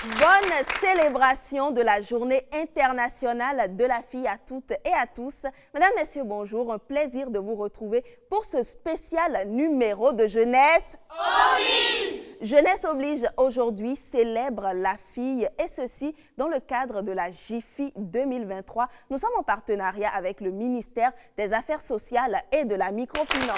Bonne célébration de la Journée internationale de la fille à toutes et à tous. Mesdames, Messieurs, bonjour. Un plaisir de vous retrouver pour ce spécial numéro de Jeunesse Oblige. Jeunesse Oblige aujourd'hui célèbre la fille et ceci dans le cadre de la JIFI 2023. Nous sommes en partenariat avec le ministère des Affaires sociales et de la microfinance.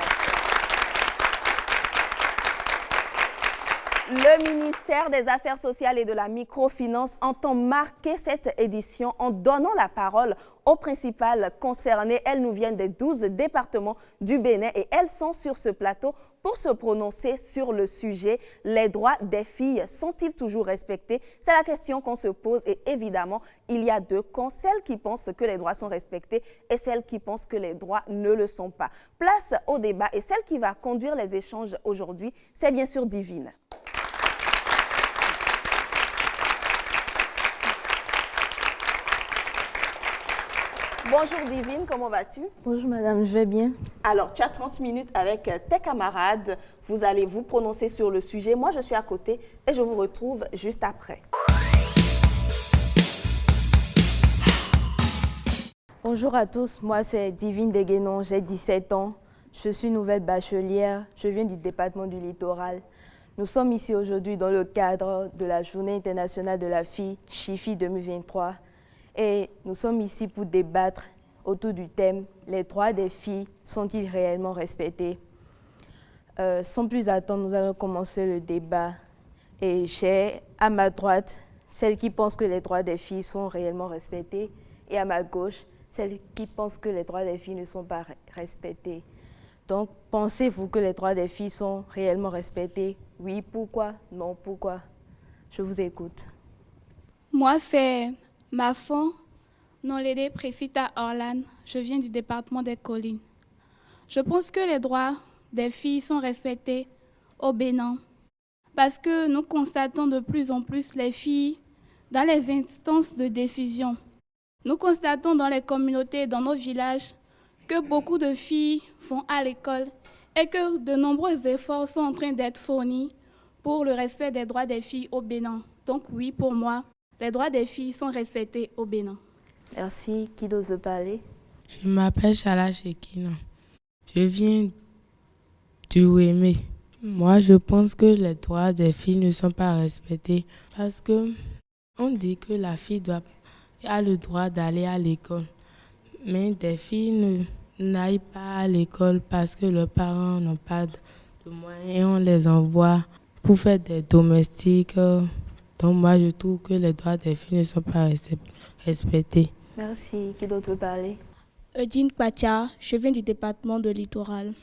Le ministère des Affaires sociales et de la microfinance entend marquer cette édition en donnant la parole aux principales concernées. Elles nous viennent des 12 départements du Bénin et elles sont sur ce plateau pour se prononcer sur le sujet. Les droits des filles sont-ils toujours respectés? C'est la question qu'on se pose et évidemment, il y a deux camps, celles qui pensent que les droits sont respectés et celles qui pensent que les droits ne le sont pas. Place au débat et celle qui va conduire les échanges aujourd'hui, c'est bien sûr Divine. Bonjour Divine, comment vas-tu? Bonjour madame, je vais bien. Alors, tu as 30 minutes avec tes camarades. Vous allez vous prononcer sur le sujet. Moi, je suis à côté et je vous retrouve juste après. Bonjour à tous, moi c'est Divine Deguénon, j'ai 17 ans. Je suis nouvelle bachelière, je viens du département du Littoral. Nous sommes ici aujourd'hui dans le cadre de la Journée internationale de la fille, JIFI 2023. Et nous sommes ici pour débattre autour du thème « Les droits des filles sont-ils réellement respectés ?» Sans plus attendre, nous allons commencer le débat. Et j'ai à ma droite celle qui pense que les droits des filles sont réellement respectés et à ma gauche celle qui pense que les droits des filles ne sont pas respectés. Donc, pensez-vous que les droits des filles sont réellement respectés? Oui, pourquoi? Non, pourquoi? Je vous écoute. Moi, c'est Mafon, non l'aidé Précita Orlan. Je viens du département des Collines. Je pense que les droits des filles sont respectés au Bénin parce que nous constatons de plus en plus les filles dans les instances de décision. Nous constatons dans les communautés, dans nos villages, que beaucoup de filles vont à l'école et que de nombreux efforts sont en train d'être fournis pour le respect des droits des filles au Bénin. Donc oui, pour moi, les droits des filles sont respectés au Bénin. Merci. Qui ose parler? Je m'appelle Chala Shekina. Je viens du Ouémé. Moi, je pense que les droits des filles ne sont pas respectés parce que on dit que la fille a le droit d'aller à l'école. Mais des filles n'aillent pas à l'école parce que leurs parents n'ont pas de moyens et on les envoie pour faire des domestiques. Donc moi, je trouve que les droits des filles ne sont pas respectés. Merci. Qui d'autre veut parler? Eugene Pacha, je viens du département de Littoral.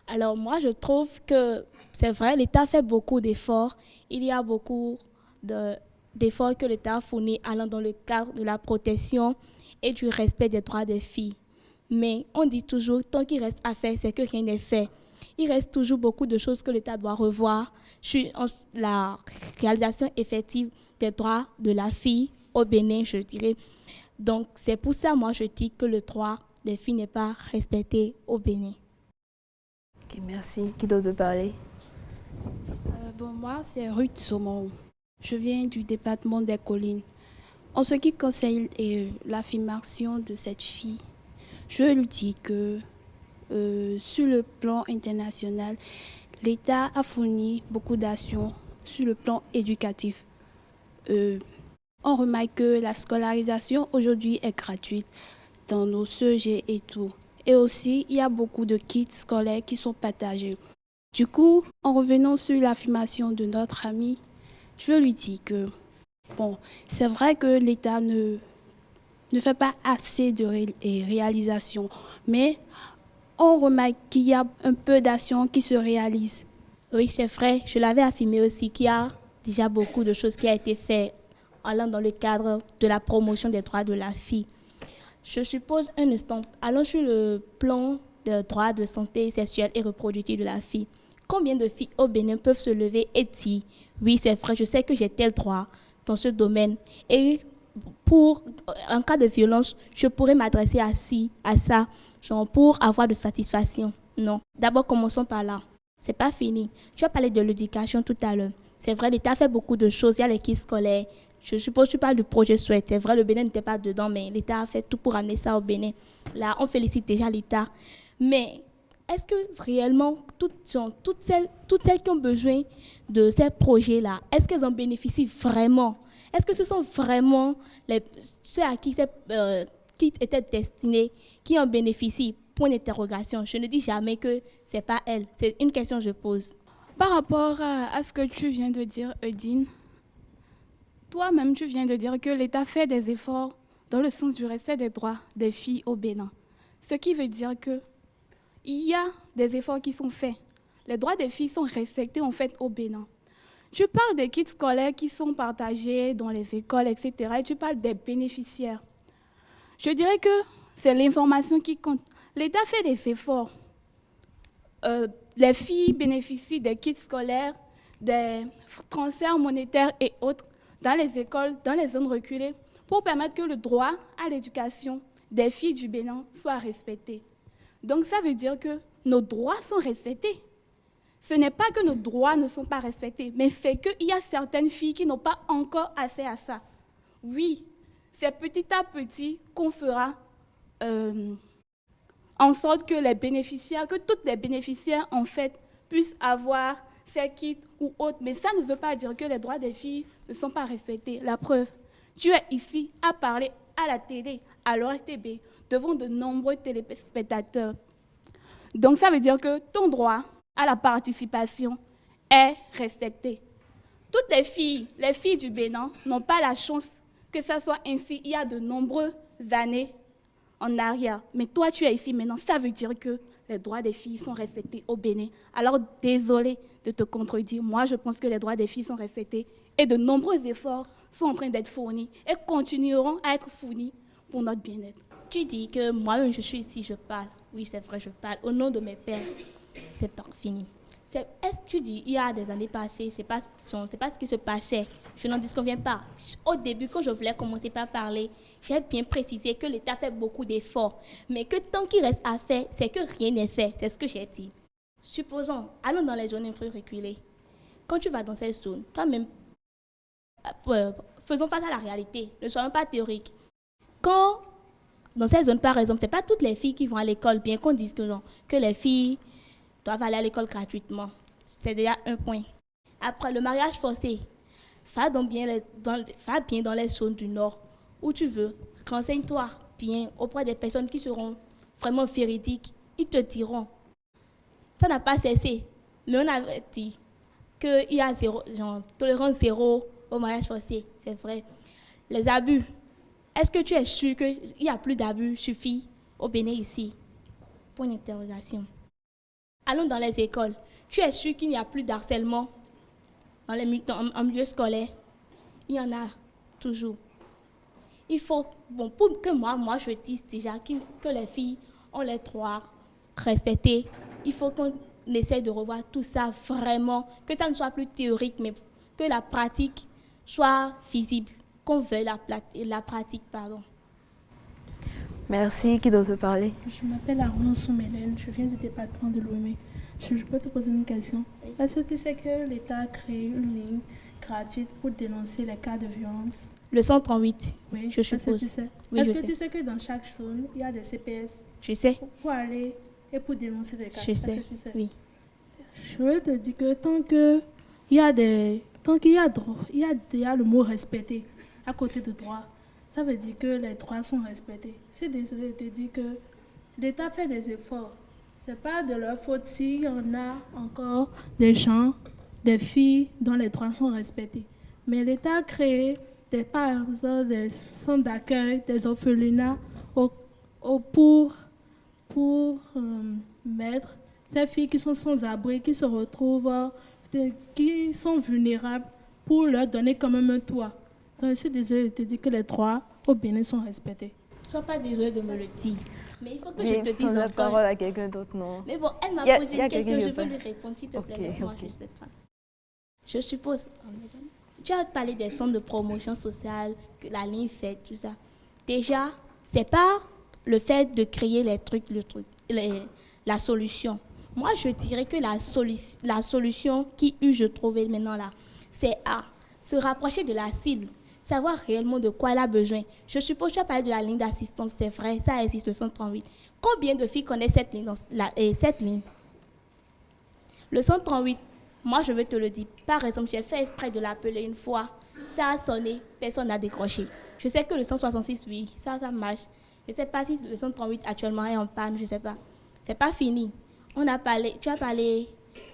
Alors moi, je trouve que c'est vrai, l'État fait beaucoup d'efforts. Il y a beaucoup d'efforts que l'État fournit allant dans le cadre de la protection et du respect des droits des filles. Mais on dit toujours, tant qu'il reste à faire, c'est que rien n'est fait. Il reste toujours beaucoup de choses que l'État doit revoir sur la réalisation effective des droits de la fille au Bénin, je dirais. Donc, c'est pour ça, moi, je dis que le droit des filles n'est pas respecté au Bénin. Okay, merci. Qui d'autre veut parler? Moi, c'est Ruth Saumon. Je viens du département des Collines. En ce qui concerne l'affirmation de cette fille, je lui dis que sur le plan international, l'État a fourni beaucoup d'actions sur le plan éducatif. On remarque que la scolarisation aujourd'hui est gratuite dans nos CEG et tout. Et aussi, il y a beaucoup de kits scolaires qui sont partagés. Du coup, en revenant sur l'affirmation de notre amie, je lui dis que c'est vrai que l'État ne fait pas assez de réalisations, mais on remarque qu'il y a un peu d'actions qui se réalisent. Oui, c'est vrai. Je l'avais affirmé aussi qu'il y a déjà beaucoup de choses qui ont été faites allant dans le cadre de la promotion des droits de la fille. Je suppose un instant, allons sur le plan des droits de santé sexuelle et reproductive de la fille. Combien de filles au Bénin peuvent se lever et dire « Oui, c'est vrai, je sais que j'ai tel droit dans ce domaine. Et en cas de violence, je pourrais m'adresser à ça, genre pour avoir de satisfaction. » Non. D'abord, commençons par là. C'est pas fini. Tu as parlé de l'éducation tout à l'heure. C'est vrai, l'État fait beaucoup de choses. Il y a les kits scolaires. Je suppose que tu parles du projet Souhait. C'est vrai, le Bénin n'était pas dedans, mais l'État a fait tout pour amener ça au Bénin. Là, on félicite déjà l'État. Mais est-ce que réellement, toutes celles qui ont besoin de ces projets-là, est-ce qu'elles en bénéficient vraiment? Est-ce que ce sont vraiment ceux à qui ces kits étaient destinés qui en bénéficient? Point d'interrogation. Je ne dis jamais que ce n'est pas elles. C'est une question que je pose. Par rapport à ce que tu viens de dire, Eudine, toi-même, tu viens de dire que l'État fait des efforts dans le sens du respect des droits des filles au Bénin. Ce qui veut dire qu'il y a des efforts qui sont faits. Les droits des filles sont respectés en fait au Bénin. Tu parles des kits scolaires qui sont partagés dans les écoles, etc. Et tu parles des bénéficiaires. Je dirais que c'est l'information qui compte. L'État fait des efforts. Les filles bénéficient des kits scolaires, des transferts monétaires et autres dans les écoles, dans les zones reculées, pour permettre que le droit à l'éducation des filles du Bénin soit respecté. Donc ça veut dire que nos droits sont respectés. Ce n'est pas que nos droits ne sont pas respectés, mais c'est qu'il y a certaines filles qui n'ont pas encore accès à ça. Oui, c'est petit à petit qu'on fera en sorte que les bénéficiaires, que toutes les bénéficiaires en fait puissent avoir ces kits ou autres. Mais ça ne veut pas dire que les droits des filles ne sont pas respectés. La preuve, tu es ici à parler à la télé, à l'ORTB, devant de nombreux téléspectateurs. Donc ça veut dire que ton droit à la participation est respecté. Toutes les filles du Bénin n'ont pas la chance que ça soit ainsi il y a de nombreuses années en arrière. Mais toi, tu es ici maintenant, ça veut dire que les droits des filles sont respectés au Bénin. Alors, désolé de te contredire. Moi, je pense que les droits des filles sont respectés et de nombreux efforts sont en train d'être fournis et continueront à être fournis pour notre bien-être. Tu dis que moi-même, je suis ici, je parle. Oui, c'est vrai, je parle au nom de mes pères. C'est pas fini. Est-ce que tu dis, il y a des années passées, c'est pas ce qui se passait. Je n'en disconviens pas. Au début, quand je voulais commencer par parler, j'ai bien précisé que l'État fait beaucoup d'efforts, mais que tant qu'il reste à faire, c'est que rien n'est fait. C'est ce que j'ai dit. Supposons, allons dans les zones un peu reculées. Quand tu vas dans ces zones, toi-même, faisons face à la réalité. Ne soyons pas théoriques. Quand, dans ces zones, par exemple, ce n'est pas toutes les filles qui vont à l'école, bien qu'on dise que non, que les filles doivent aller à l'école gratuitement. C'est déjà un point. Après, le mariage forcé, va bien dans les zones du Nord où tu veux. Renseigne-toi bien auprès des personnes qui seront vraiment véridiques. Ils te diront. Ça n'a pas cessé. Mais on a dit qu'il y a tolérance zéro au mariage forcé. C'est vrai. Les abus. Est-ce que tu es sûr qu'il n'y a plus d'abus suffit au Bénin ici? Point d'interrogation. Allons dans les écoles. Tu es sûr qu'il n'y a plus d'harcèlement en milieu scolaire? Il y en a toujours. Il faut, pour que moi je dise déjà que les filles ont les droits respectés, il faut qu'on essaie de revoir tout ça vraiment, que ça ne soit plus théorique, mais que la pratique soit visible, qu'on veuille la pratique, pardon. Merci. Qui doit te parler? Je m'appelle Arnaud Soumélène, je viens du département de l'Ouémé. Je peux te poser une question? Est-ce que tu sais que l'État a créé une ligne gratuite pour dénoncer les cas de violence? Le 138, oui, je suppose. Tu sais? Oui, est-ce je que tu sais que dans chaque zone, il y a des CPS? Je sais. Pour aller et pour dénoncer des cas? Je sais, oui. Je veux te dire que tant qu'il y a le mot respecté à côté de droit, ça veut dire que les droits sont respectés. C'est désolé de te dire que l'État fait des efforts. Ce n'est pas de leur faute s'il y en a encore des gens, des filles dont les droits sont respectés. Mais l'État a créé par exemple des centres d'accueil, des orphelinats pour mettre ces filles qui sont sans abri, qui se retrouvent, qui sont vulnérables, pour leur donner quand même un toit. Donc, je suis désolée de te dire que les droits au Bénin sont respectés. Ne sois pas désolée de me le dire. Mais il faut que je te dise encore. la parole à quelqu'un d'autre, non? Mais bon, elle m'a posé une question, je veux lui répondre, s'il te plaît, laisse-moi juste cette femme. Je suppose, tu as parlé des centres de promotion sociale, que la ligne fait, tout ça. Déjà, c'est pas le fait de créer la solution. Moi, je dirais que la solution je trouvais maintenant là, c'est à se rapprocher de la cible, savoir réellement de quoi elle a besoin. Je suppose que tu as parlé de la ligne d'assistance, c'est vrai, ça existe, le 138. Combien de filles connaissent cette ligne, cette ligne? Le 138, moi je vais te le dire. Par exemple, j'ai fait exprès de l'appeler une fois, ça a sonné, personne n'a décroché. Je sais que le 166, oui, ça marche. Je ne sais pas si le 138 actuellement est en panne, je ne sais pas. C'est pas fini. Tu as parlé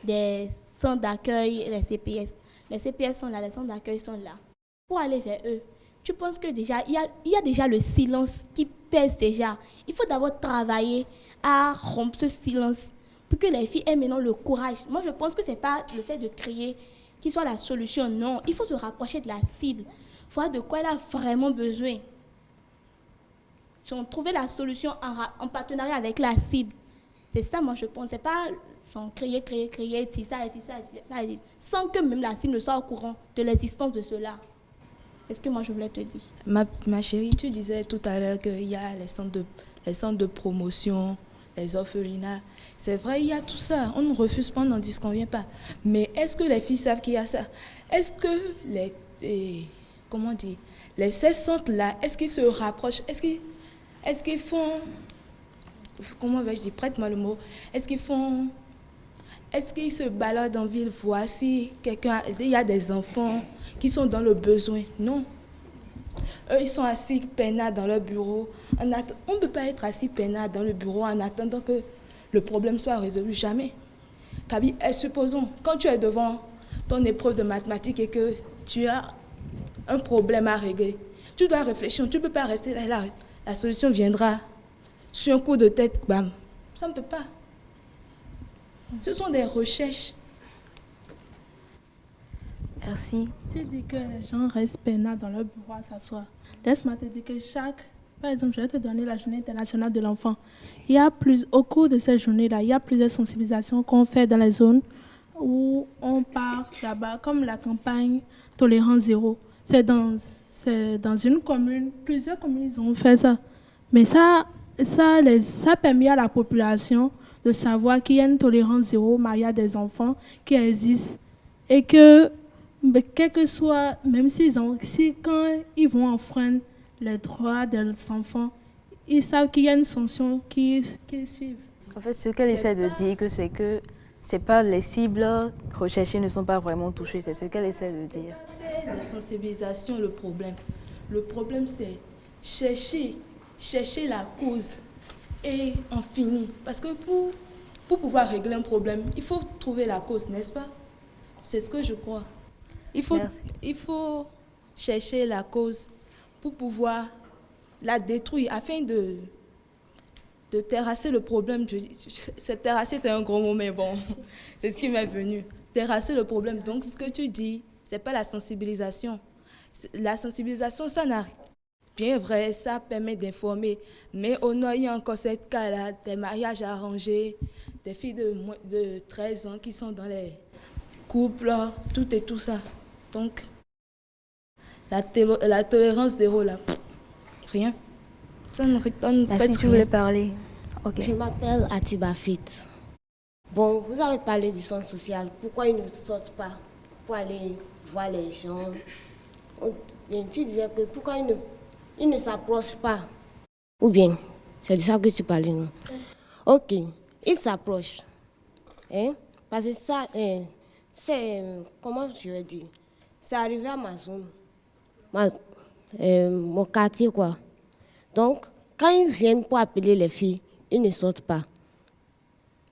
des centres d'accueil et les CPS. Les CPS sont là, les centres d'accueil sont là. Pour aller vers eux, tu penses que déjà, il y a déjà le silence qui pèse déjà. Il faut d'abord travailler à rompre ce silence pour que les filles aient maintenant le courage. Moi, je pense que ce n'est pas le fait de crier qui soit la solution. Non, il faut se rapprocher de la cible, voir de quoi elle a vraiment besoin. Si on trouvait la solution en partenariat avec la cible, c'est ça, moi, je pense. C'est pas genre, crier, ça, sans que même la cible ne soit au courant de l'existence de cela. C'est ce que moi, je voulais te dire. Ma chérie, tu disais tout à l'heure qu'il y a les centres de promotion, les orphelinats. C'est vrai, il y a tout ça. On ne refuse pas, on n'en disconvient pas. Mais est-ce que les filles savent qu'il y a ça? Est-ce que ces centres-là, est-ce qu'ils se rapprochent? Est-ce qu'ils font... Comment vais-je dire? Prête-moi le mot. Est-ce qu'ils se baladent en ville, voir si il y a des enfants qui sont dans le besoin? Non. Eux, ils sont assis peinards dans leur bureau. On ne peut pas être assis peinard dans le bureau en attendant que le problème soit résolu. Jamais. Kaby, supposons, quand tu es devant ton épreuve de mathématiques et que tu as un problème à régler, tu dois réfléchir. Tu ne peux pas rester là. La solution viendra sur un coup de tête. Bam. Ça ne peut pas. Ce sont des recherches. Merci. Tu dis que les gens restent peinards dans leur bureau à s'asseoir. Laisse-moi te dire que par exemple, je vais te donner la journée internationale de l'enfant. Au cours de cette journée-là, il y a plusieurs sensibilisations qu'on fait dans les zones où on part là-bas, comme la campagne Tolérance Zéro. C'est dans une commune, plusieurs communes ils ont fait ça. Mais ça permet à la population de savoir qu'il y a une tolérance zéro au mariage des enfants qui existe et que, quel que soit, même quand ils vont enfreindre les droits des enfants, ils savent qu'il y a une sanction qui suit. En fait, ce qu'elle essaie de dire, que c'est pas les cibles recherchées ne sont pas vraiment touchées, c'est ce qu'elle essaie de dire. La sensibilisation, le problème. Le problème, c'est chercher la cause et en finir. Parce que pour pouvoir régler un problème, il faut trouver la cause, n'est-ce pas? C'est ce que je crois. Il faut chercher la cause pour pouvoir la détruire afin de terrasser le problème. Terrasser, c'est un gros mot, mais bon, c'est ce qui m'est venu. Terrasser le problème. Donc, ce que tu dis, ce n'est pas la sensibilisation. La sensibilisation, ça n'a bien vrai, ça permet d'informer. Mais au nord, il y a encore ce cas-là, des mariages arrangés, des filles de 13 ans qui sont dans les couples, tout et tout ça. Donc, la tolérance zéro, là, rien. Ça ne retonne pas. Si tu voulais parler. Okay. Je m'appelle Atiba Fit. Bon, vous avez parlé du centre social. Pourquoi ils ne sortent pas pour aller voir les gens? Tu disais que pourquoi ils ne s'approchent pas? Ou bien, c'est de ça que tu parlais, non? Ok, ils s'approchent. Hein? Parce que ça, c'est, comment je vais dire? C'est arrivé à ma zone, mon quartier, quoi. Donc, quand ils viennent pour appeler les filles, ils ne sortent pas.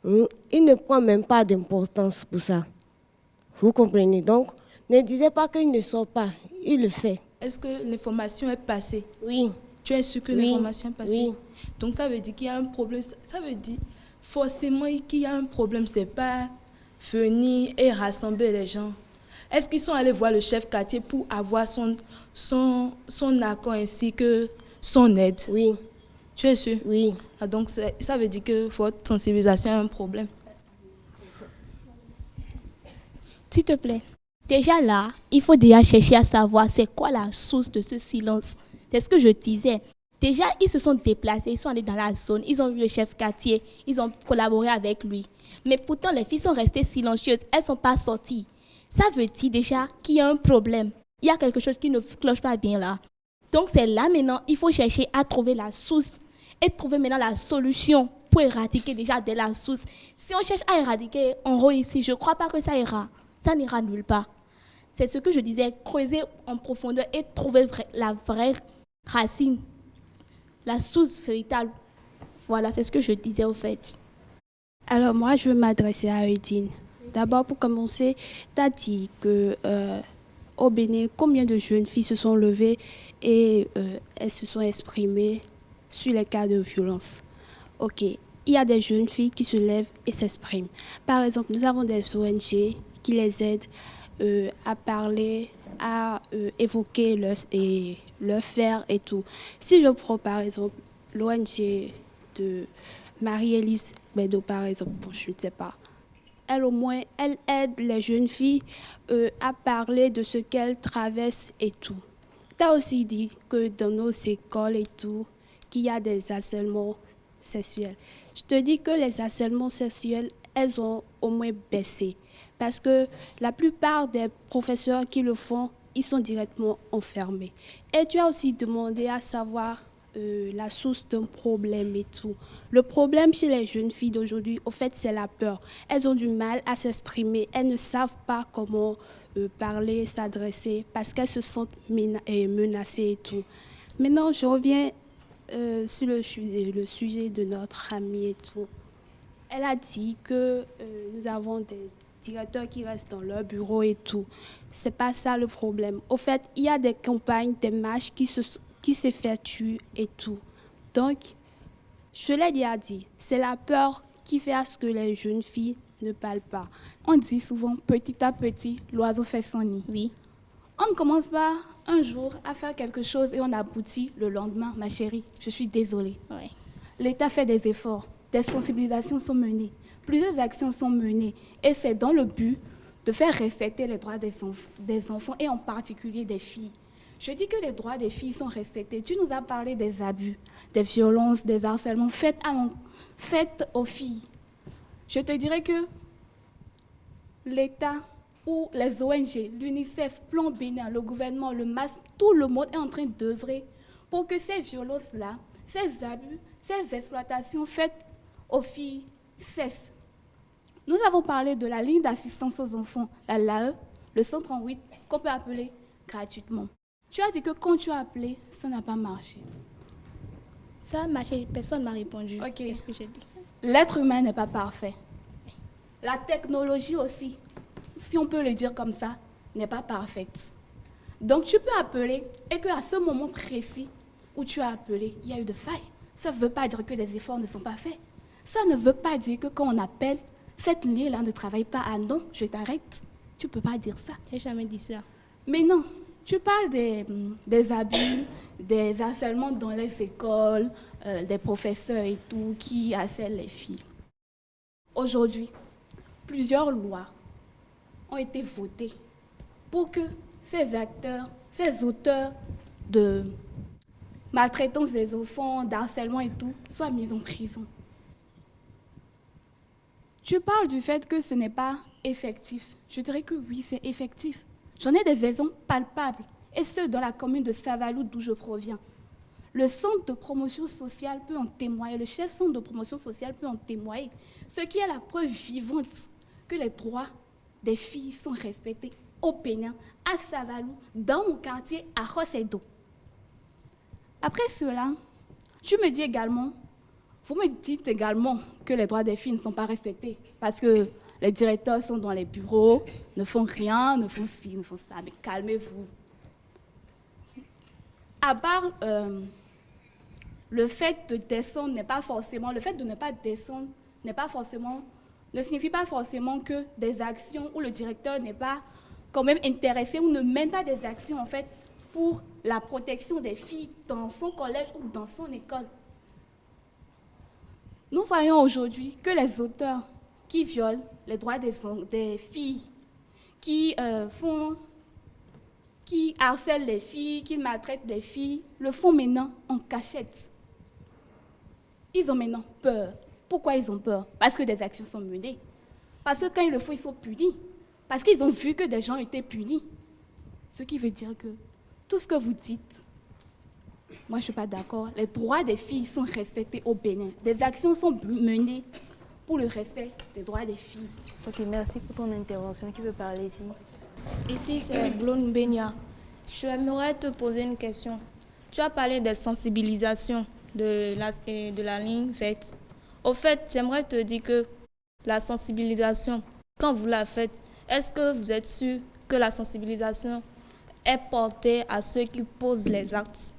Ils ne prennent même pas d'importance pour ça. Vous comprenez? Donc, ne disez pas qu'ils ne sortent pas. Ils le font. Est-ce que l'information est passée? Oui. Tu es sûr que l'information est passée? Oui. Donc, ça veut dire qu'il y a un problème. Ça veut dire forcément qu'il y a un problème. Ce n'est pas venir et rassembler les gens. Est-ce qu'ils sont allés voir le chef quartier pour avoir son accord ainsi que son aide? Oui. Tu es sûr? Oui. Ah, donc, ça veut dire que votre sensibilisation a un problème. S'il te plaît. Déjà là, il faut déjà chercher à savoir c'est quoi la source de ce silence. C'est ce que je disais. Déjà, ils se sont déplacés, ils sont allés dans la zone, ils ont vu le chef quartier, ils ont collaboré avec lui. Mais pourtant, les filles sont restées silencieuses, elles ne sont pas sorties. ça veut dire déjà qu'il y a un problème. Il y a quelque chose qui ne cloche pas bien là. Donc c'est là maintenant, il faut chercher à trouver la source et trouver maintenant la solution pour éradiquer déjà dès la source. Si on cherche à éradiquer en haut ici, je ne crois pas que ça ira. Ça n'ira nulle part. C'est ce que je disais, creuser en profondeur et trouver la vraie racine, la source véritable. Voilà, c'est ce que je disais au fait. Alors moi, je veux m'adresser à Eudine. D'abord, pour commencer, tu as dit que au Bénin, combien de jeunes filles se sont levées et elles se sont exprimées sur les cas de violence. Ok, il y a des jeunes filles qui se lèvent et s'expriment. Par exemple, nous avons des ONG qui les aident à parler, à évoquer leur faire et tout. Si je prends par exemple l'ONG de Marie-Élise Bédo, par exemple, bon, je ne sais pas, elle au moins, elle aide les jeunes filles à parler de ce qu'elles traversent et tout. Tu as aussi dit que dans nos écoles et tout, qu'il y a des harcèlements sexuels. Je te dis que les harcèlements sexuels, elles ont au moins baissé. Parce que la plupart des professeurs qui le font, ils sont directement enfermés. Et tu as aussi demandé à savoir la source d'un problème et tout. Le problème chez les jeunes filles d'aujourd'hui, au fait, c'est la peur. Elles ont du mal à s'exprimer. Elles ne savent pas comment parler, s'adresser, parce qu'elles se sentent menacées et tout. Maintenant, je reviens sur le sujet de notre amie et tout. Elle a dit que nous avons des directeurs qui restent dans leur bureau et tout. C'est pas ça le problème. Au fait, il y a des campagnes, des marches qui s'effectuent et tout. Donc, je l'ai déjà dit, c'est la peur qui fait à ce que les jeunes filles ne parlent pas. On dit souvent, petit à petit, l'oiseau fait son nid. Oui. On ne commence pas un jour à faire quelque chose et on aboutit le lendemain. Ma chérie, je suis désolée. Oui. L'État fait des efforts, des sensibilisations sont menées, plusieurs actions sont menées et c'est dans le but de faire respecter les droits des enfants et en particulier des filles. Je dis que les droits des filles sont respectés. Tu nous as parlé des abus, des violences, des harcèlements faits aux filles. Je te dirais que l'État ou les ONG, l'UNICEF, Plan Bénin, le gouvernement, le MAS, tout le monde est en train d'œuvrer pour que ces violences-là, ces abus, ces exploitations faites aux filles cessent. Nous avons parlé de la ligne d'assistance aux enfants, la LAE, le 138, qu'on peut appeler gratuitement. Tu as dit que quand tu as appelé, ça n'a pas marché. Ça a marché, personne ne m'a répondu. Ok. Qu'est-ce que j'ai dit? L'être humain n'est pas parfait. La technologie aussi, si on peut le dire comme ça, n'est pas parfaite. Donc tu peux appeler et qu'à ce moment précis où tu as appelé, il y a eu de failles. Ça ne veut pas dire que des efforts ne sont pas faits. Ça ne veut pas dire que quand on appelle, cette ligne-là ne travaille pas. Ah non, je t'arrête. Tu ne peux pas dire ça. J'ai jamais dit ça. Mais non, tu parles des abus, des harcèlements dans les écoles, des professeurs et tout qui harcèlent les filles. Aujourd'hui, plusieurs lois ont été votées pour que ces acteurs, ces auteurs de maltraitance des enfants, d'harcèlement et tout, soient mis en prison. Tu parles du fait que ce n'est pas effectif. Je dirais que oui, c'est effectif. J'en ai des exemples palpables, et ce, dans la commune de Savalou, d'où je proviens. Le centre de promotion sociale peut en témoigner, le chef centre de promotion sociale peut en témoigner, ce qui est la preuve vivante que les droits des filles sont respectés au Bénin, à Savalou, dans mon quartier, à Rosedo. Après cela, tu me dis également, vous me dites également que les droits des filles ne sont pas respectés parce que les directeurs sont dans les bureaux, ne font rien, ne font ci, ne font ça. Mais calmez-vous. À part le fait de descendre n'est pas forcément, le fait de ne pas descendre n'est pas forcément, ne signifie pas forcément que des actions où le directeur n'est pas quand même intéressé ou ne mène pas des actions en fait pour la protection des filles dans son collège ou dans son école. Nous voyons aujourd'hui que les auteurs qui violent les droits des filles, qui harcèlent les filles, qui maltraitent les filles, le font maintenant en cachette. Ils ont maintenant peur. Pourquoi ils ont peur? Parce que des actions sont menées. Parce que quand ils le font, ils sont punis. parce qu'ils ont vu que des gens étaient punis. Ce qui veut dire que tout ce que vous dites, moi je ne suis pas d'accord. Les droits des filles sont respectés au Bénin. Des actions sont menées pour le respect des droits des filles. Ok, merci pour ton intervention. Qui veut parler ici? Ici, c'est Blonde Benya. J'aimerais te poser une question. Tu as parlé de sensibilisation de la ligne verte. Au fait, j'aimerais te dire que la sensibilisation, quand vous la faites, est-ce que vous êtes sûr que la sensibilisation est portée à ceux qui posent les actes?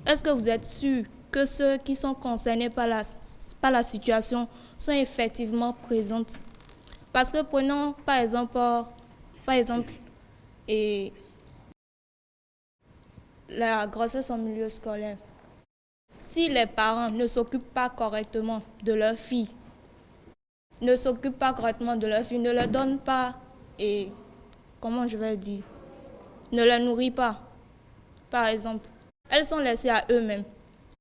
Est-ce que vous êtes sûr que ceux qui sont concernés par la situation sont effectivement présents? Parce que prenons par exemple et la grossesse en milieu scolaire. Si les parents ne s'occupent pas correctement de leur fille, ne leur donnent pas, et comment je vais dire, ne les nourrit pas, par exemple, elles sont laissées à eux-mêmes.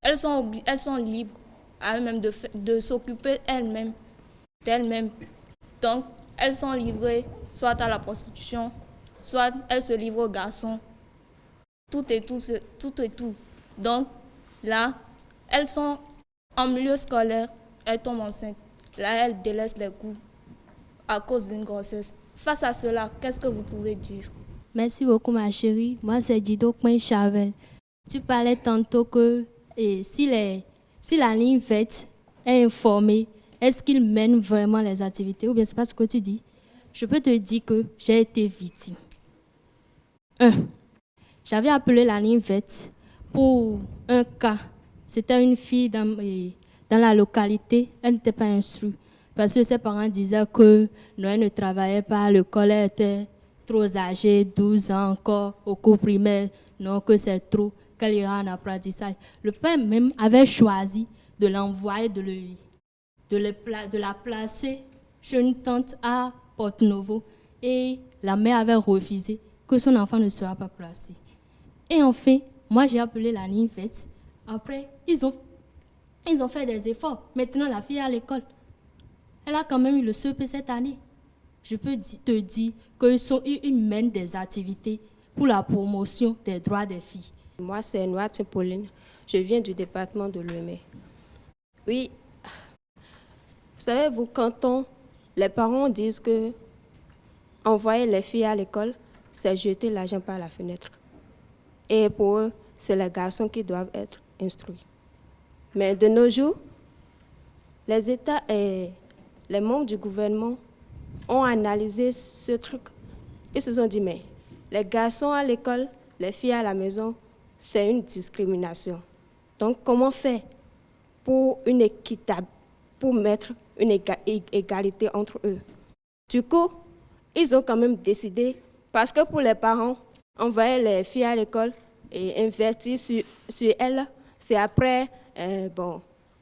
Elles sont libres à eux-mêmes de s'occuper d'elles-mêmes. Donc, elles sont livrées soit à la prostitution, soit elles se livrent aux garçons. Tout. Donc, là, elles sont en milieu scolaire, elles tombent enceintes. Là, elles délaissent les cours à cause d'une grossesse. Face à cela, qu'est-ce que vous pouvez dire? Merci beaucoup, ma chérie. Moi, c'est Dido Chavel. Tu parlais tantôt que si la ligne verte est informée, est-ce qu'il mène vraiment les activités ou bien c'est pas ce que tu dis? Je peux te dire que j'ai été victime. J'avais appelé la ligne verte pour un cas. C'était une fille dans la localité, elle n'était pas instruite parce que ses parents disaient que non, elle ne travaillait pas, l'école était trop âgée, 12 ans encore, au cours primaire, non, que c'est trop, qu'elle ira en apprentissage. Le père même avait choisi de l'envoyer, de la placer chez une tante à Porte-Novo et la mère avait refusé que son enfant ne sera pas placé. Et enfin, moi j'ai appelé la ligne verte. Après, ils ont fait des efforts. Maintenant, la fille est à l'école. Elle a quand même eu le CEP cette année. Je peux te dire qu'ils mènent des activités pour la promotion des droits des filles. Moi, c'est Noa Pauline. Je viens du département de Lemay. Oui, vous savez, quand les parents disent que envoyer les filles à l'école, c'est jeter l'argent par la fenêtre. Et pour eux, c'est les garçons qui doivent être instruits. Mais de nos jours, les États et les membres du gouvernement ont analysé ce truc. Ils se sont dit, mais les garçons à l'école, les filles à la maison, c'est une discrimination. Donc, comment faire pour une équitable, pour mettre une égalité entre eux? Du coup, ils ont quand même décidé, parce que pour les parents, envoyer les filles à l'école et investir sur elles, c'est après,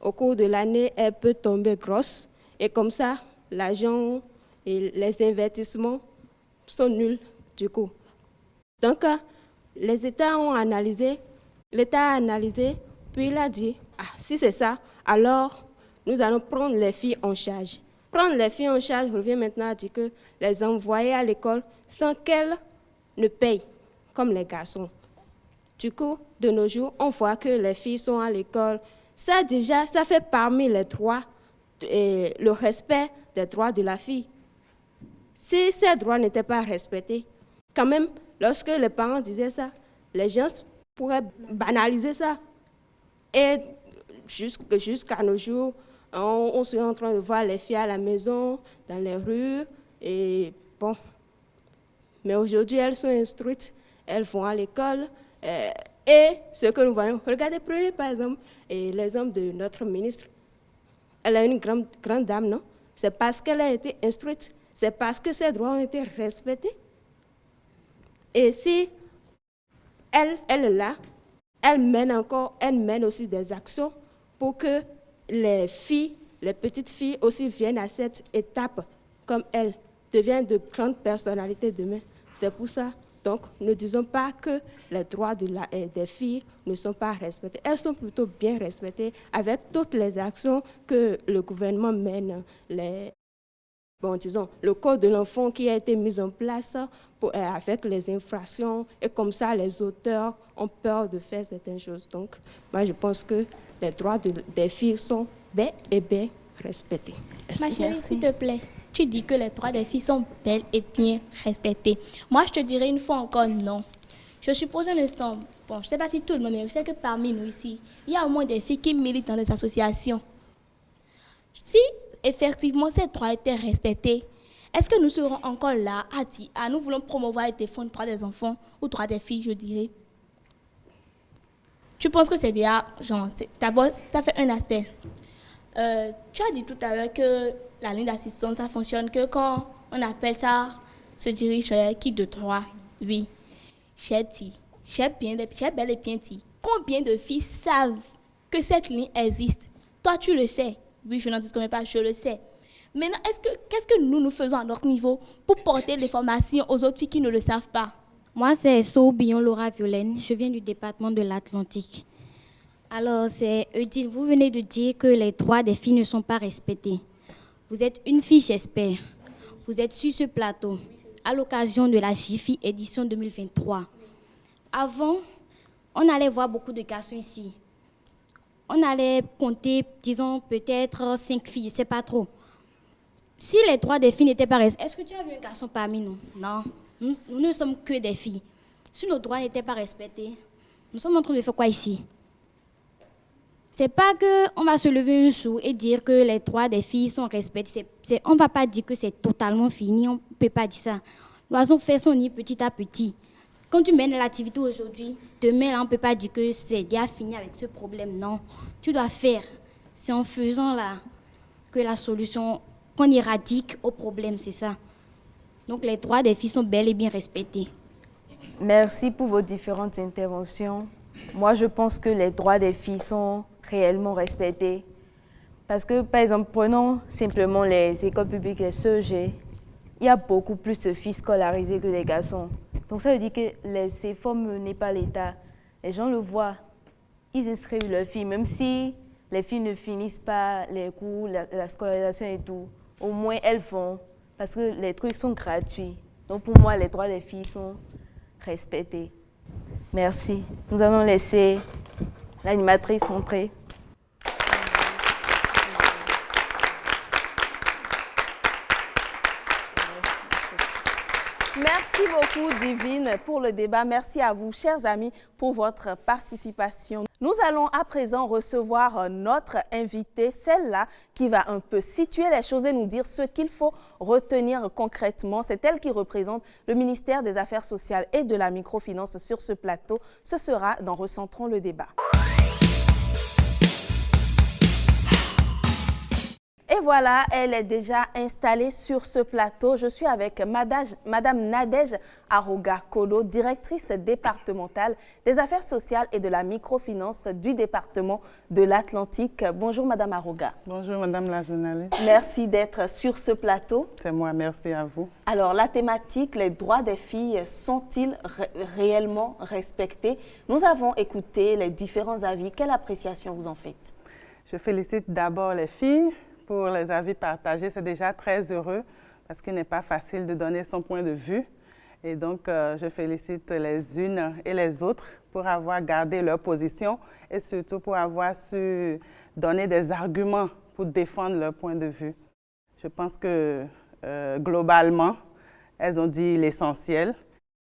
au cours de l'année, elle peut tomber grosse. Et comme ça, l'argent et les investissements sont nuls du coup. Donc, les États ont analysé, l'État a analysé, puis il a dit, si c'est ça, alors nous allons prendre les filles en charge. Prendre les filles en charge revient maintenant à dire que les envoyer à l'école sans qu'elles ne payent, comme les garçons. Du coup, de nos jours, on voit que les filles sont à l'école. Ça déjà, ça fait parmi les droits, le respect des droits de la fille. Si ces droits n'étaient pas respectés, quand même, lorsque les parents disaient ça, les gens pourraient banaliser ça. Et jusqu'à nos jours, on se est en train de voir les filles à la maison, dans les rues, et bon. Mais aujourd'hui, elles sont instruites, elles vont à l'école. Et ce que nous voyons, regardez, prenez par exemple l'exemple de notre ministre. Elle est une grande dame, non? C'est parce qu'elle a été instruite, c'est parce que ses droits ont été respectés. Et si elle est là, elle mène aussi des actions pour que les filles, les petites filles aussi viennent à cette étape comme elle, deviennent de grandes personnalités demain. C'est pour ça. Donc, ne disons pas que les droits des filles ne sont pas respectés. Elles sont plutôt bien respectées avec toutes les actions que le gouvernement mène, bon, disons, le code de l'enfant qui a été mis en place avec les infractions, et comme ça, les auteurs ont peur de faire certaines choses. Donc, moi, je pense que les droits des filles sont bel et bien respectés. Ma chérie, s'il te plaît, tu dis que les droits des filles sont bel et bien respectés. Moi, je te dirais une fois encore non. Je suppose un instant, bon, je ne sais pas si tout le monde est, je sais que parmi nous ici, il y a au moins des filles qui militent dans des associations. Si effectivement ces droits étaient respectés, est-ce que nous serons encore là à nous voulons promouvoir et défendre les droits des enfants ou droits des filles, je dirais? Tu penses que c'est déjà, genre, d'abord, ça fait un aspect. Tu as dit tout à l'heure que la ligne d'assistance, ça fonctionne que quand on appelle ça, se dirige qui de droit. Oui, j'ai bel et bien dit. Combien de filles savent que cette ligne existe? Toi, tu le sais. Oui, je n'en disconnais pas, je le sais. Maintenant, qu'est-ce que nous faisons à notre niveau pour porter l'information aux autres filles qui ne le savent pas? Moi, c'est Sobion Laura Violaine. Je viens du département de l'Atlantique. Alors, c'est Eudine, vous venez de dire que les droits des filles ne sont pas respectés. Vous êtes une fille, j'espère. Vous êtes sur ce plateau à l'occasion de la JIFI édition 2023. Avant, on allait voir beaucoup de garçons ici. On allait compter, disons, peut-être 5 filles, je ne sais pas trop. Si les droits des filles n'étaient pas respectés, est-ce que tu as vu un garçon parmi nous? Non, nous ne sommes que des filles. Si nos droits n'étaient pas respectés, nous sommes en train de faire quoi ici? C'est pas qu'on va se lever un jour et dire que les droits des filles sont respectés. On ne va pas dire que c'est totalement fini, on ne peut pas dire ça. L'oiseau fait son nid petit à petit. Quand tu mènes l'activité aujourd'hui, demain, là, on ne peut pas dire que c'est déjà fini avec ce problème. Non, tu dois faire. C'est en faisant là que la solution, qu'on éradique au problème, c'est ça. Donc les droits des filles sont bel et bien respectés. Merci pour vos différentes interventions. Moi, je pense que les droits des filles sont réellement respectés. Parce que, par exemple, prenons simplement les écoles publiques, les CEG, il y a beaucoup plus de filles scolarisées que des garçons. Donc ça veut dire que les efforts menés par l'État, les gens le voient, ils inscrivent leurs filles, même si les filles ne finissent pas les cours, la scolarisation et tout, au moins elles vont, parce que les trucs sont gratuits. Donc pour moi, les droits des filles sont respectés. Merci. Nous allons laisser l'animatrice montrer. Merci beaucoup, Divine, pour le débat. Merci à vous, chers amis, pour votre participation. Nous allons à présent recevoir notre invitée, celle-là qui va un peu situer les choses et nous dire ce qu'il faut retenir concrètement. C'est elle qui représente le ministère des Affaires sociales et de la microfinance sur ce plateau. Ce sera dans Recentrons le débat. Et voilà, elle est déjà installée sur ce plateau. Je suis avec Madame Nadège Aroga Kolo, directrice départementale des affaires sociales et de la microfinance du département de l'Atlantique. Bonjour Madame Aroga. Bonjour Madame la journaliste. Merci d'être sur ce plateau. C'est moi, merci à vous. Alors la thématique, les droits des filles sont-ils réellement respectés? Nous avons écouté les différents avis. Quelle appréciation vous en faites? Je félicite d'abord les filles pour les avis partagés. C'est déjà très heureux parce qu'il n'est pas facile de donner son point de vue. Et donc, je félicite les unes et les autres pour avoir gardé leur position et surtout pour avoir su donner des arguments pour défendre leur point de vue. Je pense que globalement, elles ont dit l'essentiel.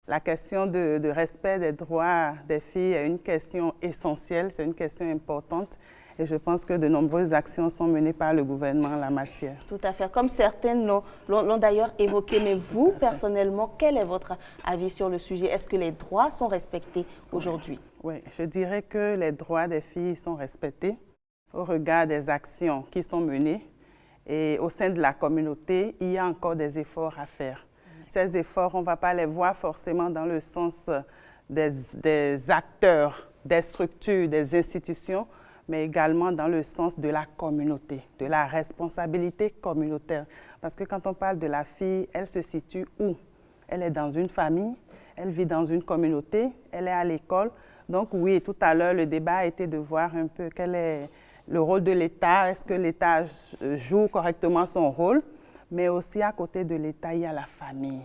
La question de respect des droits des filles est une question essentielle, c'est une question importante. Et je pense que de nombreuses actions sont menées par le gouvernement en la matière. Tout à fait. Comme certaines l'ont d'ailleurs évoqué. Mais vous, personnellement, quel est votre avis sur le sujet? Est-ce que les droits sont respectés aujourd'hui? Oui, je dirais que les droits des filles sont respectés au regard des actions qui sont menées. Et au sein de la communauté, il y a encore des efforts à faire. Ces efforts, on ne va pas les voir forcément dans le sens des acteurs, des structures, des institutions, mais également dans le sens de la communauté, de la responsabilité communautaire. Parce que quand on parle de la fille, elle se situe où? Elle est dans une famille, elle vit dans une communauté, elle est à l'école. Donc oui, tout à l'heure, le débat a été de voir un peu quel est le rôle de l'État. Est-ce que l'État joue correctement son rôle? mais aussi à côté de l'État, il y a la famille.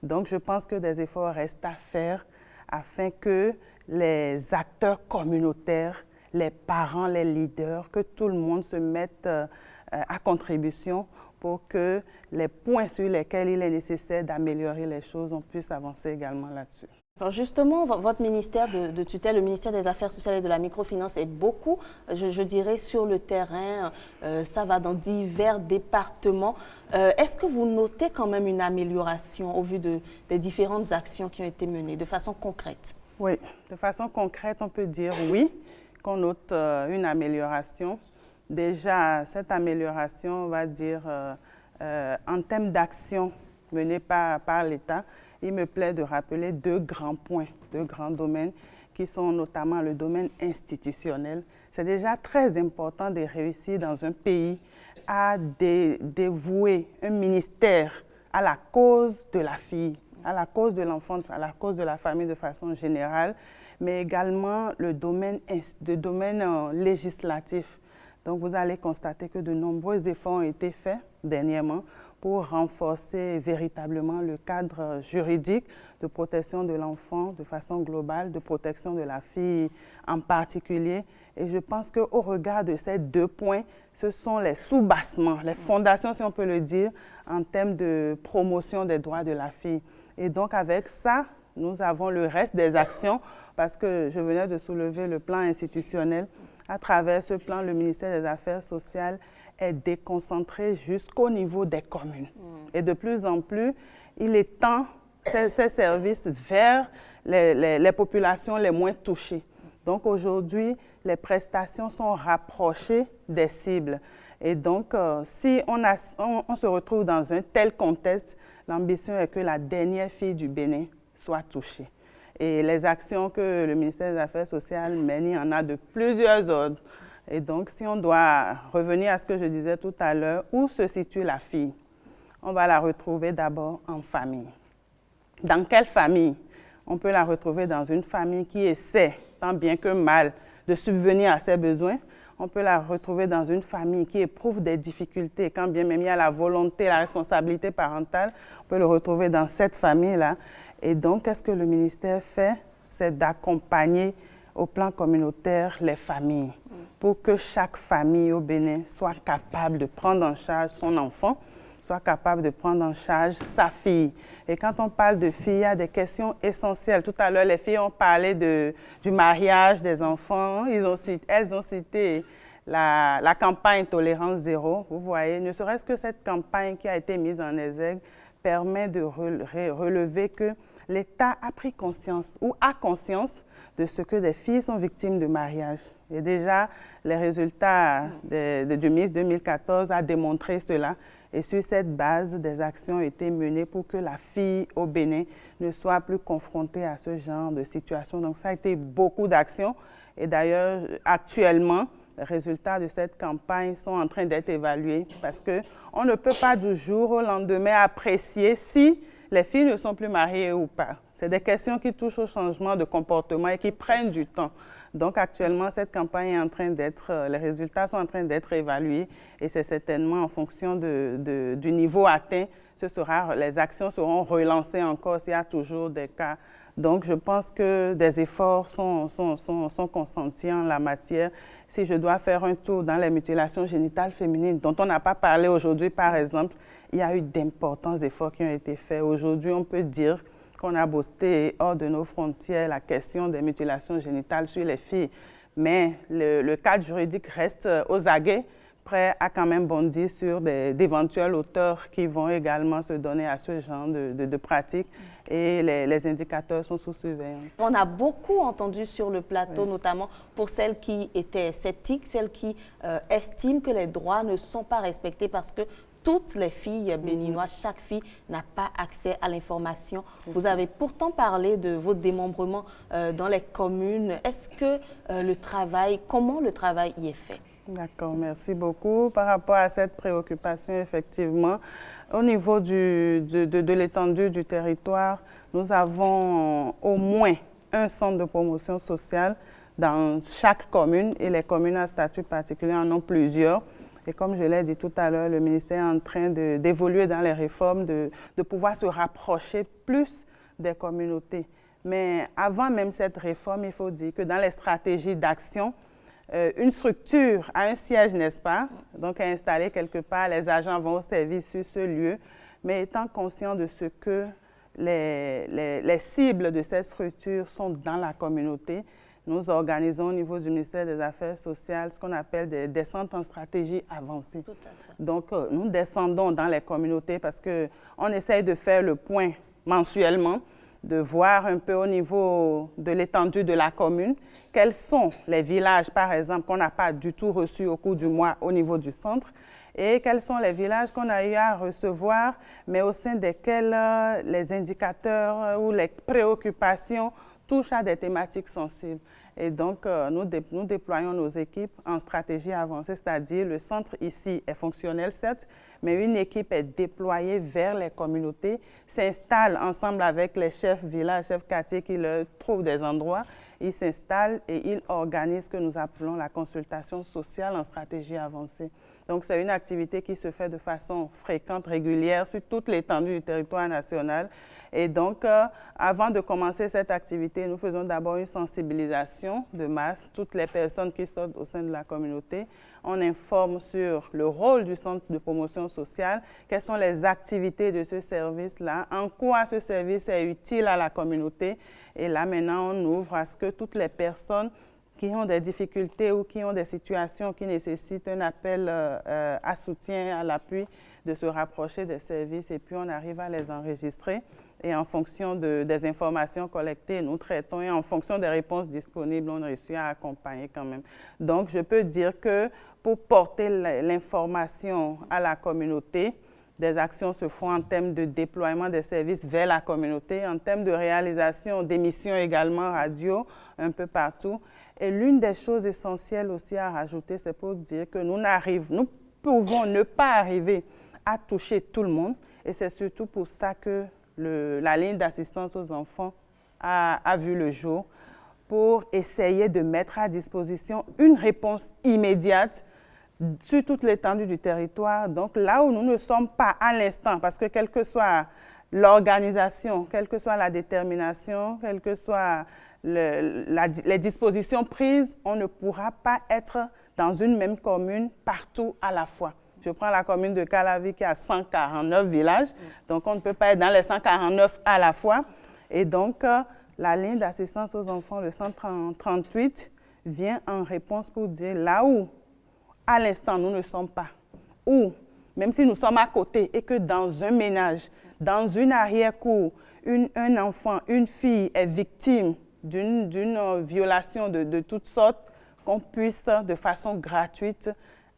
Donc, je pense que des efforts restent à faire afin que les acteurs communautaires, les parents, les leaders, que tout le monde se mette à contribution pour que les points sur lesquels il est nécessaire d'améliorer les choses, on puisse avancer également là-dessus. Alors justement, votre ministère de tutelle, le ministère des Affaires sociales et de la microfinance, est beaucoup, je dirais, sur le terrain. Ça va dans divers départements. Est-ce que vous notez quand même une amélioration au vu des différentes actions qui ont été menées, de façon concrète? Oui, de façon concrète, on peut dire oui, qu'on note une amélioration. Déjà, cette amélioration, on va dire, en termes d'action menée par l'État, il me plaît de rappeler deux grands points, deux grands domaines qui sont notamment le domaine institutionnel. C'est déjà très important de réussir dans un pays à dévouer un ministère à la cause de la fille, à la cause de l'enfant, à la cause de la famille de façon générale, mais également le domaine législatif. Donc, vous allez constater que de nombreux efforts ont été faits dernièrement pour renforcer véritablement le cadre juridique de protection de l'enfant de façon globale, de protection de la fille en particulier. Et je pense qu'au regard de ces deux points, ce sont les sous-bassements, les fondations, si on peut le dire, en termes de promotion des droits de la fille. Et donc, avec ça, nous avons le reste des actions, parce que je venais de soulever le plan institutionnel. À travers ce plan, le ministère des Affaires sociales est déconcentré jusqu'au niveau des communes. Et de plus en plus, il étend ces services vers les populations les moins touchées. Donc aujourd'hui, les prestations sont rapprochées des cibles. Et donc, si on se retrouve dans un tel contexte, l'ambition est que la dernière fille du Bénin soit touchée. Et les actions que le ministère des Affaires sociales mène, il y en a de plusieurs ordres. Et donc, si on doit revenir à ce que je disais tout à l'heure, où se situe la fille? On va la retrouver d'abord en famille. Dans quelle famille? On peut la retrouver dans une famille qui essaie, tant bien que mal, de subvenir à ses besoins. On peut la retrouver dans une famille qui éprouve des difficultés, quand bien même il y a la volonté, la responsabilité parentale. On peut le retrouver dans cette famille-là. Et donc, qu'est-ce que le ministère fait? C'est d'accompagner au plan communautaire les familles pour que chaque famille au Bénin soit capable de prendre en charge son enfant, soit capable de prendre en charge sa fille. Et quand on parle de filles, il y a des questions essentielles. Tout à l'heure, les filles ont parlé du mariage des enfants. Elles ont cité la campagne Tolérance Zéro. Vous voyez, ne serait-ce que cette campagne qui a été mise en exergue permet de relever que l'État a pris conscience ou a conscience de ce que des filles sont victimes de mariage. Et déjà, les résultats du Miss 2014 a démontré cela. Et sur cette base, des actions ont été menées pour que la fille au Bénin ne soit plus confrontée à ce genre de situation. Donc, ça a été beaucoup d'actions. Et d'ailleurs, actuellement, les résultats de cette campagne sont en train d'être évalués parce qu'on ne peut pas du jour au lendemain apprécier si les filles ne sont plus mariées ou pas. C'est des questions qui touchent au changement de comportement et qui prennent du temps. Donc actuellement, cette campagne est en train les résultats sont en train d'être évalués et c'est certainement en fonction du niveau atteint, les actions seront relancées encore s'il y a toujours des cas. Donc je pense que des efforts sont consentis en la matière. Si je dois faire un tour dans les mutilations génitales féminines, dont on n'a pas parlé aujourd'hui par exemple, il y a eu d'importants efforts qui ont été faits. Aujourd'hui, on peut dire qu'on a boosté hors de nos frontières la question des mutilations génitales sur les filles. Mais le cadre juridique reste aux aguets, prêt à quand même bondir sur d'éventuels auteurs qui vont également se donner à ce genre de pratiques. Et les indicateurs sont sous surveillance. On a beaucoup entendu sur le plateau, notamment pour celles qui étaient sceptiques, celles qui estiment que les droits ne sont pas respectés parce que toutes les filles béninoises, chaque fille n'a pas accès à l'information. Vous avez pourtant parlé de votre démembrement dans les communes. Est-ce que comment le travail y est fait? D'accord, merci beaucoup. Par rapport à cette préoccupation, effectivement, au niveau de l'étendue du territoire, nous avons au moins un centre de promotion sociale dans chaque commune et les communes à statut particulier en ont plusieurs. Et comme je l'ai dit tout à l'heure, le ministère est en train d'évoluer dans les réformes, de pouvoir se rapprocher plus des communautés. Mais avant même cette réforme, il faut dire que dans les stratégies d'action, une structure a un siège, n'est-ce pas? Donc, installée quelque part, les agents vont au service sur ce lieu, mais étant conscients de ce que les cibles de cette structure sont dans la communauté, nous organisons au niveau du ministère des Affaires sociales ce qu'on appelle des descentes en stratégie avancée. Donc, nous descendons dans les communautés parce qu'on essaye de faire le point mensuellement, de voir un peu au niveau de l'étendue de la commune, quels sont les villages, par exemple, qu'on n'a pas du tout reçus au cours du mois au niveau du centre, et quels sont les villages qu'on a eu à recevoir, mais au sein desquels les indicateurs ou les préoccupations touchent à des thématiques sensibles. Et donc, nous déployons nos équipes en stratégie avancée, c'est-à-dire le centre ici est fonctionnel, certes, mais une équipe est déployée vers les communautés, s'installe ensemble avec les chefs villages, chefs quartiers qui leur trouvent des endroits. Ils s'installent et ils organisent ce que nous appelons la consultation sociale en stratégie avancée. Donc, c'est une activité qui se fait de façon fréquente, régulière, sur toute l'étendue du territoire national. Et donc, avant de commencer cette activité, nous faisons d'abord une sensibilisation de masse, toutes les personnes qui sont au sein de la communauté. On informe sur le rôle du centre de promotion sociale, quelles sont les activités de ce service-là, en quoi ce service est utile à la communauté. Et là, maintenant, on ouvre à ce que toutes les personnes qui ont des difficultés ou qui ont des situations qui nécessitent un appel à soutien, à l'appui, de se rapprocher des services et puis on arrive à les enregistrer. Et en fonction des informations collectées, nous traitons et en fonction des réponses disponibles, on réussit à accompagner quand même. Donc, je peux dire que pour porter l'information à la communauté, des actions se font en termes de déploiement des services vers la communauté, en termes de réalisation d'émissions également radio, un peu partout. Et l'une des choses essentielles aussi à rajouter, c'est pour dire que nous pouvons ne pas arriver à toucher tout le monde. Et c'est surtout pour ça que la ligne d'assistance aux enfants a vu le jour, pour essayer de mettre à disposition une réponse immédiate sur toute l'étendue du territoire. Donc là où nous ne sommes pas à l'instant, parce que quelle que soit l'organisation, quelle que soit la détermination, quelles que soient les dispositions prises, on ne pourra pas être dans une même commune partout à la fois. Je prends la commune de Calavi qui a 149 villages, donc on ne peut pas être dans les 149 à la fois. Et donc, la ligne d'assistance aux enfants, le 138, vient en réponse pour dire là où, à l'instant, nous ne sommes pas, ou même si nous sommes à côté et que dans un ménage, dans une arrière-cour, un enfant, une fille est victime d'une violation de toutes sortes, qu'on puisse de façon gratuite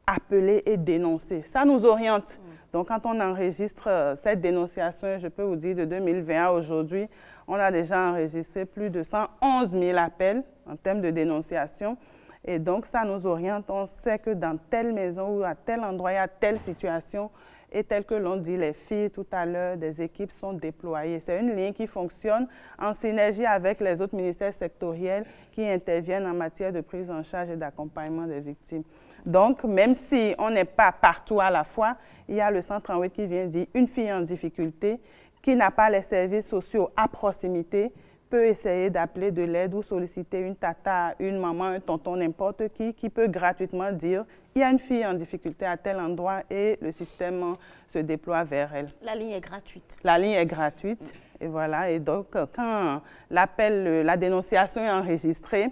appeler et dénoncer. Ça nous oriente. Donc, quand on enregistre cette dénonciation, je peux vous dire, de 2020 à aujourd'hui, on a déjà enregistré plus de 111 000 appels en termes de dénonciation. Et donc, ça nous oriente. On sait que dans telle maison ou à tel endroit, il y a telle situation. Et tel que l'on dit, les filles tout à l'heure, des équipes sont déployées. C'est une ligne qui fonctionne en synergie avec les autres ministères sectoriels qui interviennent en matière de prise en charge et d'accompagnement des victimes. Donc, même si on n'est pas partout à la fois, il y a le 138 qui vient dire une fille en difficulté qui n'a pas les services sociaux à proximité peut essayer d'appeler de l'aide ou solliciter une tata, une maman, un tonton, n'importe qui peut gratuitement dire il y a une fille en difficulté à tel endroit et le système se déploie vers elle. La ligne est gratuite. La ligne est gratuite. Et voilà. Et donc, quand l'appel, la dénonciation est enregistrée,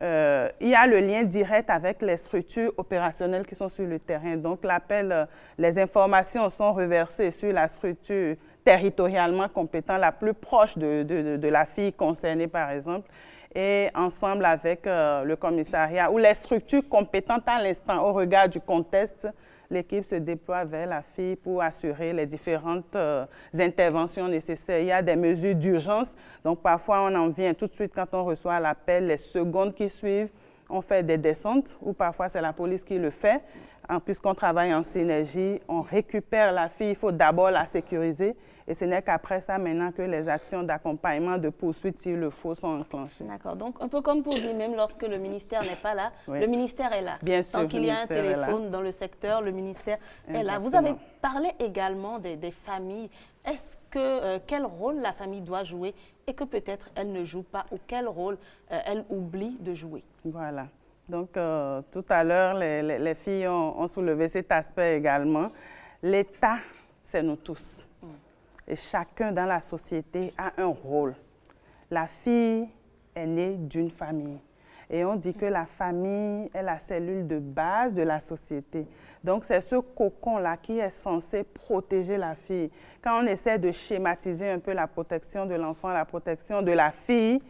il y a le lien direct avec les structures opérationnelles qui sont sur le terrain. Donc, l'appel, les informations sont reversées sur la structure territorialement compétente, la plus proche de la fille concernée, par exemple, et ensemble avec le commissariat ou les structures compétentes à l'instant, au regard du contexte, l'équipe se déploie vers la fille pour assurer les différentes interventions nécessaires. Il y a des mesures d'urgence, donc parfois on en vient tout de suite quand on reçoit l'appel, les secondes qui suivent, on fait des descentes ou parfois c'est la police qui le fait. Puisqu'on travaille en synergie, on récupère la fille, il faut d'abord la sécuriser et ce n'est qu'après ça maintenant que les actions d'accompagnement, de poursuite s'il le faut sont enclenchées. D'accord, donc un peu comme pour dire, même lorsque le ministère n'est pas là, oui. le ministère est là. Bien sûr, tant qu'il y a un téléphone dans le secteur, le ministère est là. Vous avez parlé également des familles. Est-ce que quel rôle la famille doit jouer et que peut-être elle ne joue pas ou quel rôle elle oublie de jouer? Voilà. Donc, tout à l'heure, les filles ont soulevé cet aspect également. L'État, c'est nous tous. Et chacun dans la société a un rôle. La fille est née d'une famille. Et on dit que la famille est la cellule de base de la société. Donc, c'est ce cocon-là qui est censé protéger la fille. Quand on essaie de schématiser un peu la protection de l'enfant, la protection de la fille,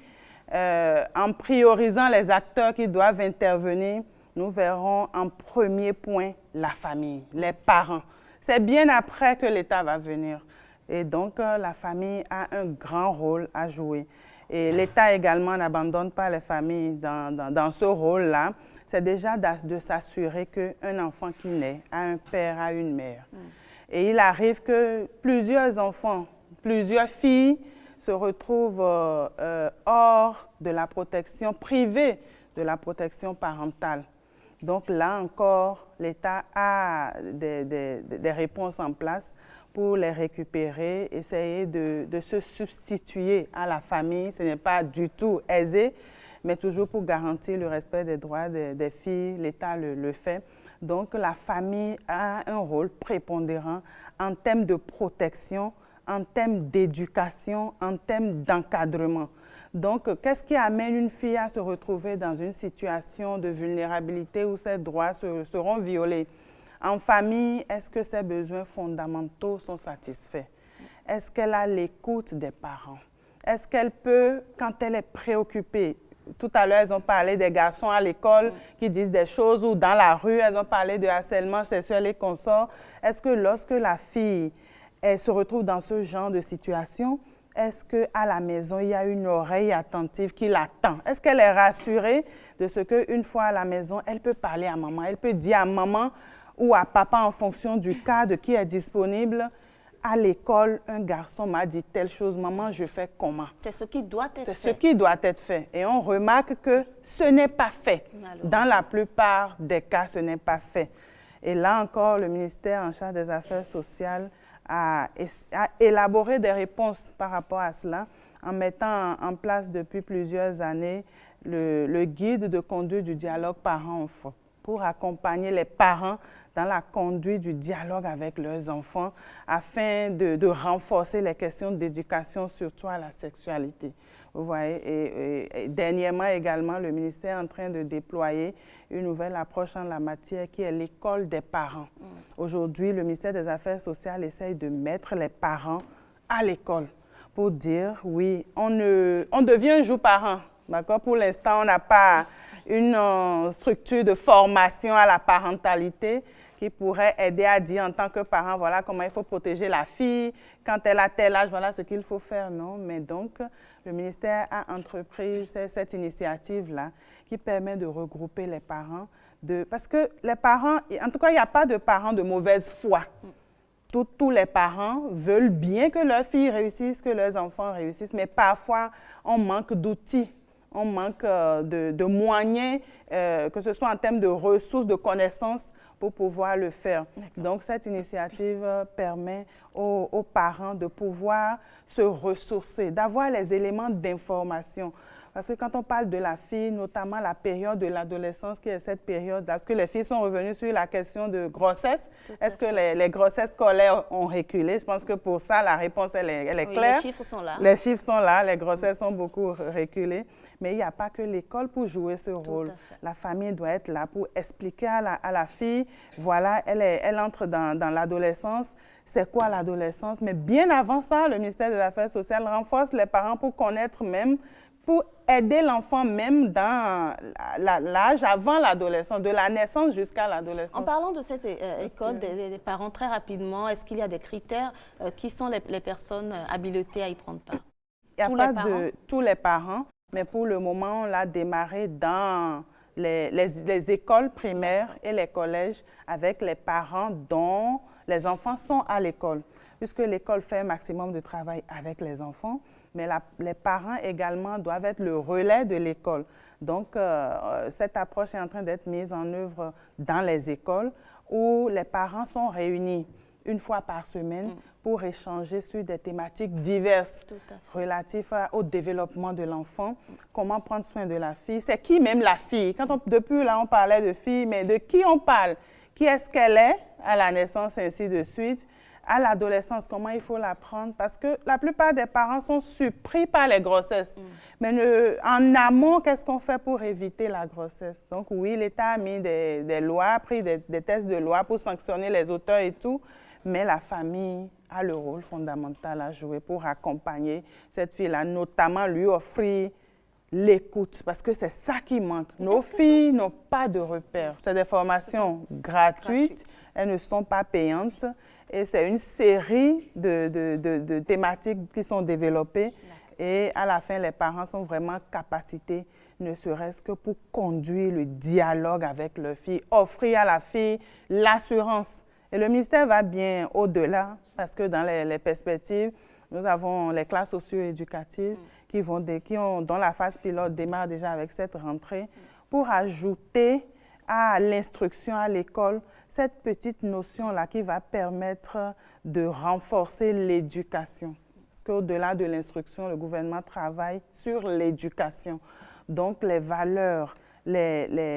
en priorisant les acteurs qui doivent intervenir, nous verrons en premier point la famille, les parents. C'est bien après que l'État va venir. Et donc, la famille a un grand rôle à jouer. Et l'État également n'abandonne pas les familles dans ce rôle-là. C'est déjà de s'assurer qu'un enfant qui naît a un père, a une mère. Et il arrive que plusieurs enfants, plusieurs filles se retrouvent hors de la protection, privées de la protection parentale. Donc là encore, l'État a des réponses en place pour les récupérer, essayer de se substituer à la famille. Ce n'est pas du tout aisé, mais toujours pour garantir le respect des droits des filles, l'État le fait. Donc la famille a un rôle prépondérant en termes de protection, en termes d'éducation, en termes d'encadrement. Donc, qu'est-ce qui amène une fille à se retrouver dans une situation de vulnérabilité où ses droits seront violés? En famille, est-ce que ses besoins fondamentaux sont satisfaits? Est-ce qu'elle a l'écoute des parents? Est-ce qu'elle peut, quand elle est préoccupée, tout à l'heure, elles ont parlé des garçons à l'école qui disent des choses ou dans la rue, elles ont parlé de harcèlement sexuel et consorts. Est-ce que lorsque la fille elle se retrouve dans ce genre de situation, est-ce qu'à la maison, il y a une oreille attentive qui l'attend? Est-ce qu'elle est rassurée de ce qu'une fois à la maison, elle peut parler à maman, elle peut dire à maman ou à papa en fonction du cas de qui est disponible? À l'école, un garçon m'a dit telle chose, maman, je fais comment? C'est ce qui doit être fait. C'est ce qui doit être fait. Et on remarque que ce n'est pas fait. Dans la plupart des cas, ce n'est pas fait. Et là encore, le ministère en charge des Affaires sociales à élaborer des réponses par rapport à cela en mettant en place depuis plusieurs années le guide de conduite du dialogue parents-enfants pour accompagner les parents dans la conduite du dialogue avec leurs enfants afin de renforcer les questions d'éducation, surtout à la sexualité. Vous voyez, et dernièrement également, le ministère est en train de déployer une nouvelle approche en la matière qui est l'école des parents. Aujourd'hui, le ministère des Affaires sociales essaye de mettre les parents à l'école pour dire, oui, on devient un jour parent, d'accord? Pour l'instant, on n'a pas une structure de formation à la parentalité qui pourrait aider à dire en tant que parent, voilà comment il faut protéger la fille, quand elle a tel âge, voilà ce qu'il faut faire, non? Mais donc, le ministère a entrepris cette initiative-là qui permet de regrouper les parents, parce que les parents, en tout cas, il n'y a pas de parents de mauvaise foi. Tous les parents veulent bien que leurs filles réussissent, que leurs enfants réussissent, mais parfois, on manque d'outils. On manque de moyens, que ce soit en termes de ressources, de connaissances, pour pouvoir le faire. Donc, cette initiative permet aux parents de pouvoir se ressourcer, d'avoir les éléments d'information. Parce que quand on parle de la fille, notamment la période de l'adolescence, qui est cette période, parce que les filles sont revenues sur la question de grossesse. Est-ce que les grossesses scolaires ont reculé? Je pense que pour ça, la réponse, elle est claire. Les chiffres sont là. Les chiffres sont là, les grossesses ont beaucoup reculé. Mais il n'y a pas que l'école pour jouer ce rôle. La famille doit être là pour expliquer à la fille, voilà, elle entre dans l'adolescence. C'est quoi l'adolescence? Mais bien avant ça, le ministère des Affaires sociales renforce les parents pour connaître même, pour aider l'enfant même dans l'âge avant l'adolescence, de la naissance jusqu'à l'adolescence. En parlant de cette école des parents, très rapidement, est-ce qu'il y a des critères qui sont les personnes habilitées à y prendre part? Il n'y a pas de tous les parents, mais pour le moment, on l'a démarré dans les écoles primaires et les collèges avec les parents dont les enfants sont à l'école, puisque l'école fait un maximum de travail avec les enfants, mais les parents également doivent être le relais de l'école. Donc, cette approche est en train d'être mise en œuvre dans les écoles où les parents sont réunis une fois par semaine pour échanger sur des thématiques diverses relatives au développement de l'enfant, comment prendre soin de la fille. C'est qui même la fille? Depuis là, on parlait de fille, mais de qui on parle? Qui est-ce qu'elle est à la naissance, ainsi de suite? À l'adolescence, comment il faut la prendre? Parce que la plupart des parents sont surpris par les grossesses. Mais en amont, qu'est-ce qu'on fait pour éviter la grossesse? Donc oui, l'État a mis des lois, a pris des tests de loi pour sanctionner les auteurs et tout, mais la famille a le rôle fondamental à jouer pour accompagner cette fille-là, notamment lui offrir l'écoute, parce que c'est ça qui manque. Nos filles n'ont pas de repères. C'est des formations gratuites, elles ne sont pas payantes et c'est une série de thématiques qui sont développées et à la fin, les parents sont vraiment capacités, ne serait-ce que pour conduire le dialogue avec leur fille, offrir à la fille l'assurance. Et le ministère va bien au-delà parce que dans les perspectives, nous avons les classes socio-éducatives dont la phase pilote démarre déjà avec cette rentrée pour ajouter à l'instruction à l'école cette petite notion-là qui va permettre de renforcer l'éducation. Parce qu'au-delà de l'instruction, le gouvernement travaille sur l'éducation. Donc, les valeurs, les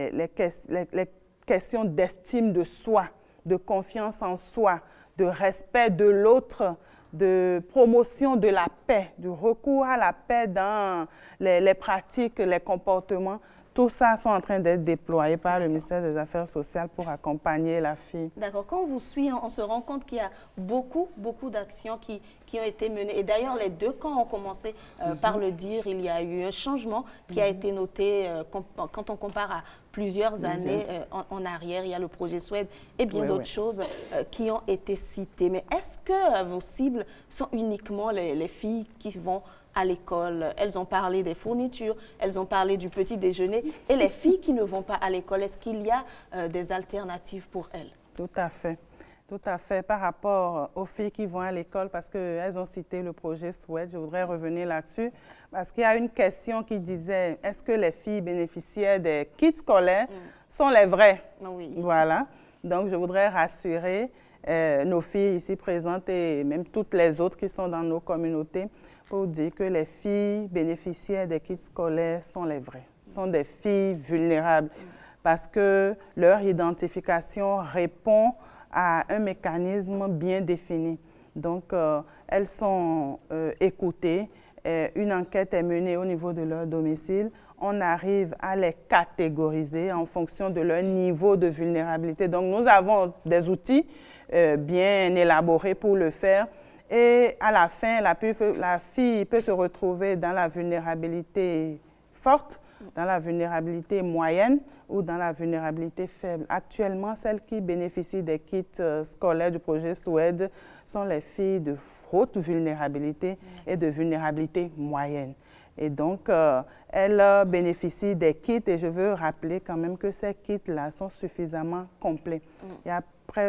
questions d'estime de soi, de confiance en soi, de respect de l'autre, de promotion de la paix, du recours à la paix dans les pratiques, les comportements. Tout ça sont en train d'être déployés par le ministère des Affaires sociales pour accompagner la fille. D'accord. Quand on vous suit, on se rend compte qu'il y a beaucoup d'actions qui ont été menées. Et d'ailleurs, les deux camps ont commencé par le dire. Il y a eu un changement qui a été noté quand on compare à plusieurs années en arrière. Il y a le projet Suède et bien d'autres choses qui ont été citées. Mais est-ce que vos cibles sont uniquement les filles qui vont à l'école? Elles ont parlé des fournitures, elles ont parlé du petit déjeuner. Et les filles qui ne vont pas à l'école, est-ce qu'il y a des alternatives pour elles? Tout à fait. Tout à fait. Par rapport aux filles qui vont à l'école, parce qu'elles ont cité le projet Suède, je voudrais revenir là-dessus, parce qu'il y a une question qui disait, est-ce que les filles bénéficiaires des kits scolaires sont les vraies? Oui. Voilà. Donc, je voudrais rassurer nos filles ici présentes et même toutes les autres qui sont dans nos communautés pour dire que les filles bénéficiaires des kits scolaires sont les vraies, sont des filles vulnérables parce que leur identification répond à un mécanisme bien défini. Donc, elles sont écoutées, une enquête est menée au niveau de leur domicile, on arrive à les catégoriser en fonction de leur niveau de vulnérabilité. Donc, nous avons des outils bien élaborés pour le faire. Et à la fin, la fille peut se retrouver dans la vulnérabilité forte, dans la vulnérabilité moyenne ou dans la vulnérabilité faible. Actuellement, celles qui bénéficient des kits scolaires du projet Suède sont les filles de haute vulnérabilité et de vulnérabilité moyenne. Et donc, elles bénéficient des kits et je veux rappeler quand même que ces kits-là sont suffisamment complets. Il y a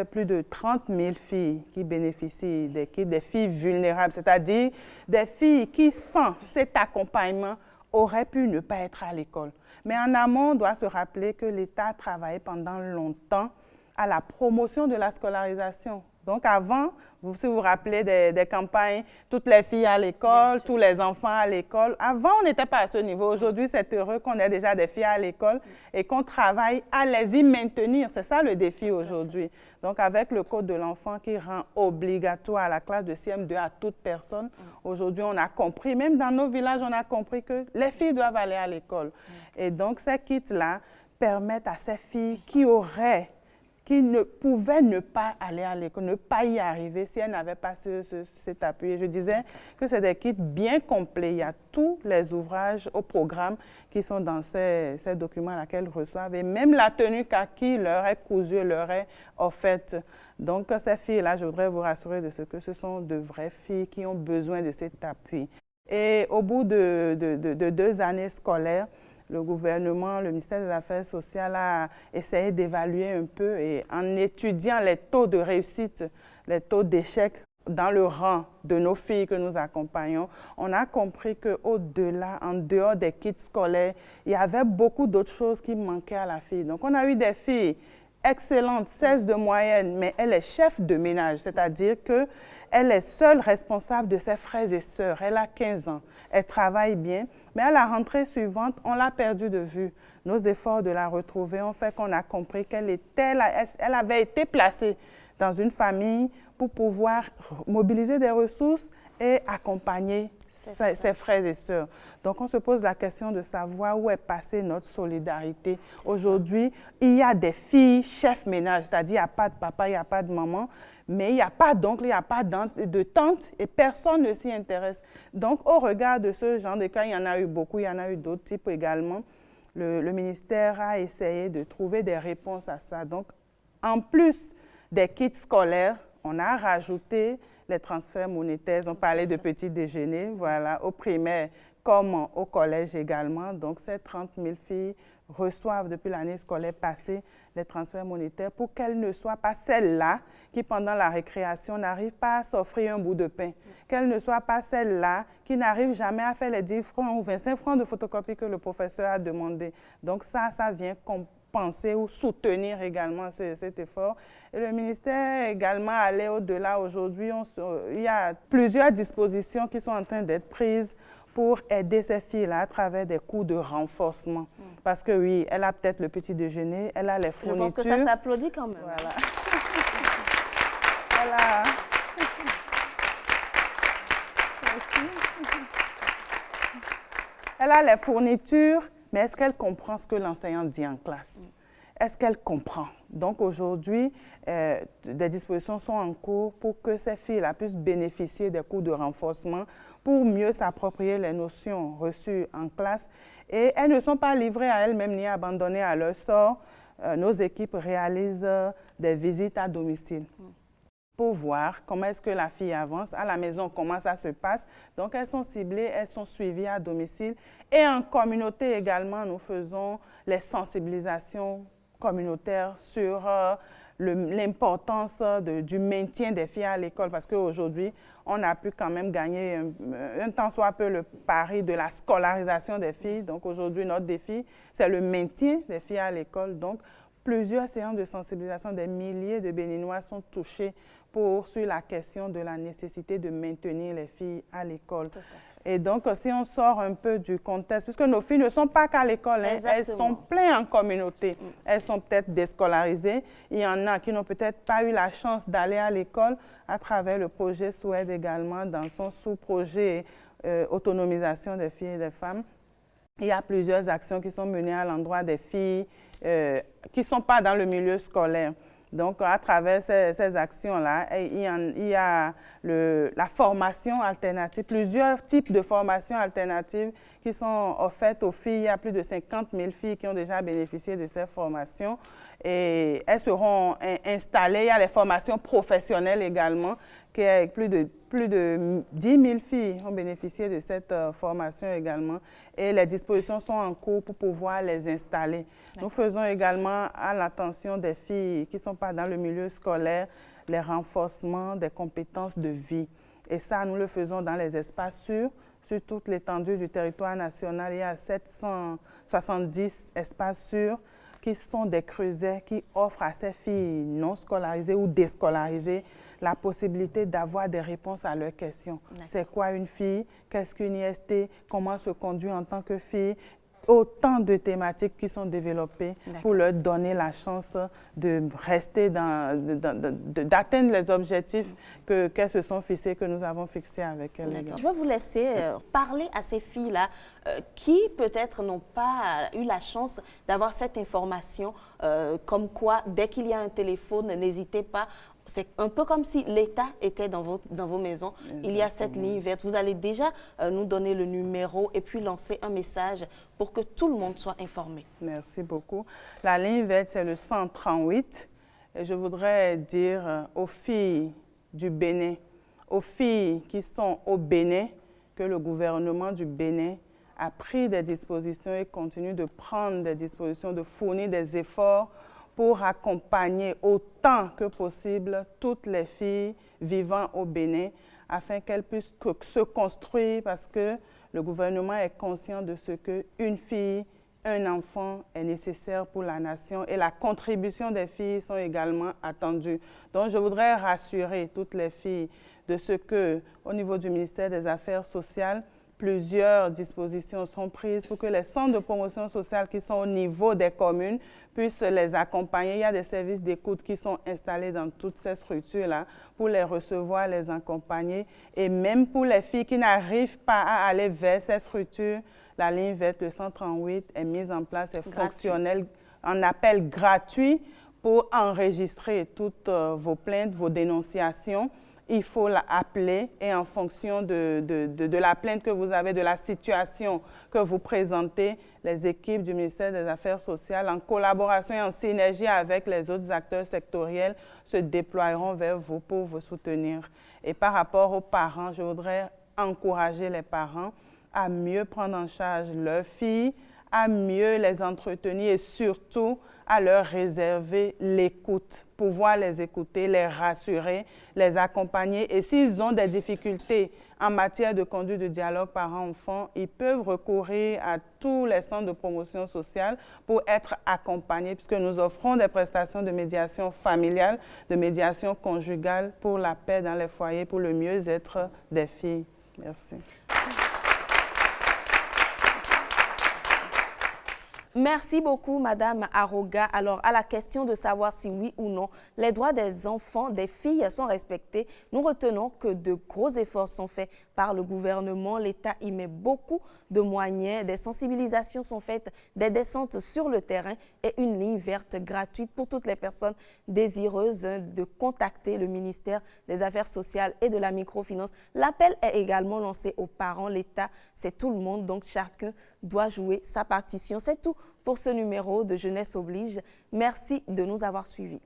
plus de 30 000 filles qui bénéficient des kits, des filles vulnérables, c'est-à-dire des filles qui, sans cet accompagnement, auraient pu ne pas être à l'école. Mais en amont, on doit se rappeler que l'État a travaillé pendant longtemps à la promotion de la scolarisation. Donc avant, si vous vous rappelez des campagnes, toutes les filles à l'école, tous les enfants à l'école, avant on n'était pas à ce niveau. Aujourd'hui, c'est heureux qu'on ait déjà des filles à l'école et qu'on travaille à les y maintenir. C'est ça le défi aujourd'hui. Donc avec le Code de l'enfant qui rend obligatoire la classe de CM2 à toute personne, aujourd'hui on a compris, même dans nos villages, on a compris que les filles doivent aller à l'école. Et donc ces kits-là permettent à ces filles qui ne pouvaient ne pas aller à l'école, ne pas y arriver si elles n'avaient pas cet appui. Et je disais que c'est des kits bien complets. Il y a tous les ouvrages au programme qui sont dans ces documents qu'elles reçoivent. Et même la tenue kaki leur est cousue, leur est offerte. Donc, ces filles-là, je voudrais vous rassurer de ce que ce sont de vraies filles qui ont besoin de cet appui. Et au bout de 2 années scolaires, le gouvernement, le ministère des Affaires sociales a essayé d'évaluer un peu et en étudiant les taux de réussite, les taux d'échec dans le rang de nos filles que nous accompagnons, on a compris qu'au-delà, en dehors des kits scolaires, il y avait beaucoup d'autres choses qui manquaient à la fille. Donc, on a eu des filles excellente, 16 de moyenne, mais elle est chef de ménage, c'est-à-dire qu'elle est seule responsable de ses frères et sœurs. Elle a 15 ans, elle travaille bien, mais à la rentrée suivante, on l'a perdue de vue. Nos efforts de la retrouver ont fait qu'on a compris qu'elle avait été placée dans une famille pour pouvoir mobiliser des ressources et accompagner ses frères et sœurs. Donc, on se pose la question de savoir où est passée notre solidarité. Aujourd'hui, il y a des filles chefs ménage, c'est-à-dire il n'y a pas de papa, il n'y a pas de maman, mais il n'y a pas d'oncle, il n'y a pas de tante et personne ne s'y intéresse. Donc, au regard de ce genre de cas, il y en a eu beaucoup, il y en a eu d'autres types également. Le ministère a essayé de trouver des réponses à ça. Donc, en plus des kits scolaires, on a rajouté les transferts monétaires. On parlait de petits déjeuners, voilà, au primaire comme au collège également. Donc, ces 30 000 filles reçoivent depuis l'année scolaire passée les transferts monétaires pour qu'elles ne soient pas celles-là qui, pendant la récréation, n'arrivent pas à s'offrir un bout de pain. Qu'elles ne soient pas celles-là qui n'arrivent jamais à faire les 10 francs ou 25 francs de photocopie que le professeur a demandé. Donc, ça vient penser ou soutenir également cet effort. Et le ministère est également allé au-delà. Aujourd'hui, il y a plusieurs dispositions qui sont en train d'être prises pour aider ces filles-là à travers des cours de renforcement. Parce que oui, elle a peut-être le petit déjeuner, elle a les fournitures. Je pense que ça s'applaudit quand même. Voilà. Elle a les fournitures, mais est-ce qu'elle comprend ce que l'enseignant dit en classe? Est-ce qu'elle comprend? Donc aujourd'hui, des dispositions sont en cours pour que ces filles-là puissent bénéficier des cours de renforcement pour mieux s'approprier les notions reçues en classe. Et elles ne sont pas livrées à elles-mêmes ni abandonnées à leur sort. Nos équipes réalisent des visites à domicile pour voir comment est-ce que la fille avance à la maison, comment ça se passe. Donc, elles sont ciblées, elles sont suivies à domicile. Et en communauté également, nous faisons les sensibilisations communautaires sur l'importance du maintien des filles à l'école. Parce qu'aujourd'hui, on a pu quand même gagner un tant soit peu le pari de la scolarisation des filles. Donc, aujourd'hui, notre défi, c'est le maintien des filles à l'école. Donc, plusieurs séances de sensibilisation, des milliers de Béninois sont touchés sur la question de la nécessité de maintenir les filles à l'école. Et donc, si on sort un peu du contexte, puisque nos filles ne sont pas qu'à l'école, hein, elles sont pleines en communauté. Elles sont peut-être déscolarisées. Il y en a qui n'ont peut-être pas eu la chance d'aller à l'école à travers le projet SOED également, dans son sous-projet autonomisation des filles et des femmes. Il y a plusieurs actions qui sont menées à l'endroit des filles qui ne sont pas dans le milieu scolaire. Donc, à travers ces actions-là, il y a la formation alternative, plusieurs types de formations alternatives qui sont offertes aux filles. Il y a plus de 50 000 filles qui ont déjà bénéficié de ces formations et elles seront installées. Il y a les formations professionnelles également, plus de 10 000 filles ont bénéficié de cette formation également et les dispositions sont en cours pour pouvoir les installer. Nous faisons également à l'attention des filles qui ne sont pas dans le milieu scolaire les renforcements des compétences de vie. Et ça, nous le faisons dans les espaces sûrs. Sur toute l'étendue du territoire national, il y a 770 espaces sûrs qui sont des creusets qui offrent à ces filles non scolarisées ou déscolarisées la possibilité d'avoir des réponses à leurs questions. C'est quoi une fille? Qu'est-ce qu'une IST? Comment se conduire en tant que fille? Autant de thématiques qui sont développées pour leur donner la chance de rester d'atteindre les objectifs qu'elles se sont fixés, que nous avons fixés avec elles. Je vais vous laisser parler à ces filles-là qui peut-être n'ont pas eu la chance d'avoir cette information, comme quoi dès qu'il y a un téléphone, n'hésitez pas. C'est un peu comme si l'État était dans vos maisons. Exactement. Il y a cette ligne verte. Vous allez déjà nous donner le numéro et puis lancer un message pour que tout le monde soit informé. Merci beaucoup. La ligne verte, c'est le 138. Et je voudrais dire aux filles du Bénin, aux filles qui sont au Bénin, que le gouvernement du Bénin a pris des dispositions et continue de prendre des dispositions, de fournir des efforts pour accompagner autant que possible toutes les filles vivant au Bénin afin qu'elles puissent se construire parce que le gouvernement est conscient de ce qu'une fille, un enfant est nécessaire pour la nation et la contribution des filles sont également attendues. Donc, je voudrais rassurer toutes les filles de ce que, au niveau du ministère des Affaires sociales, plusieurs dispositions sont prises pour que les centres de promotion sociale qui sont au niveau des communes puissent les accompagner. Il y a des services d'écoute qui sont installés dans toutes ces structures-là pour les recevoir, les accompagner. Et même pour les filles qui n'arrivent pas à aller vers ces structures, la ligne verte, le 138, est mise en place, est fonctionnelle, en appel gratuit pour enregistrer toutes vos plaintes, vos dénonciations. Il faut l'appeler et en fonction de la plainte que vous avez, de la situation que vous présentez, les équipes du ministère des Affaires sociales, en collaboration et en synergie avec les autres acteurs sectoriels, se déploieront vers vous pour vous soutenir. Et par rapport aux parents, je voudrais encourager les parents à mieux prendre en charge leurs filles, à mieux les entretenir et surtout à leur réserver l'écoute, pouvoir les écouter, les rassurer, les accompagner. Et s'ils ont des difficultés en matière de conduite de dialogue parents-enfants, ils peuvent recourir à tous les centres de promotion sociale pour être accompagnés, puisque nous offrons des prestations de médiation familiale, de médiation conjugale pour la paix dans les foyers, pour le mieux-être des filles. Merci. Merci beaucoup, Madame Aroga. Alors, à la question de savoir si oui ou non les droits des enfants, des filles sont respectés, nous retenons que de gros efforts sont faits par le gouvernement. L'État y met beaucoup de moyens, des sensibilisations sont faites, des descentes sur le terrain et une ligne verte gratuite pour toutes les personnes désireuses de contacter le ministère des Affaires sociales et de la microfinance. L'appel est également lancé aux parents. L'État, c'est tout le monde, donc chacun doit jouer sa partition. C'est tout pour ce numéro de Jeunesse Oblige. Merci de nous avoir suivis.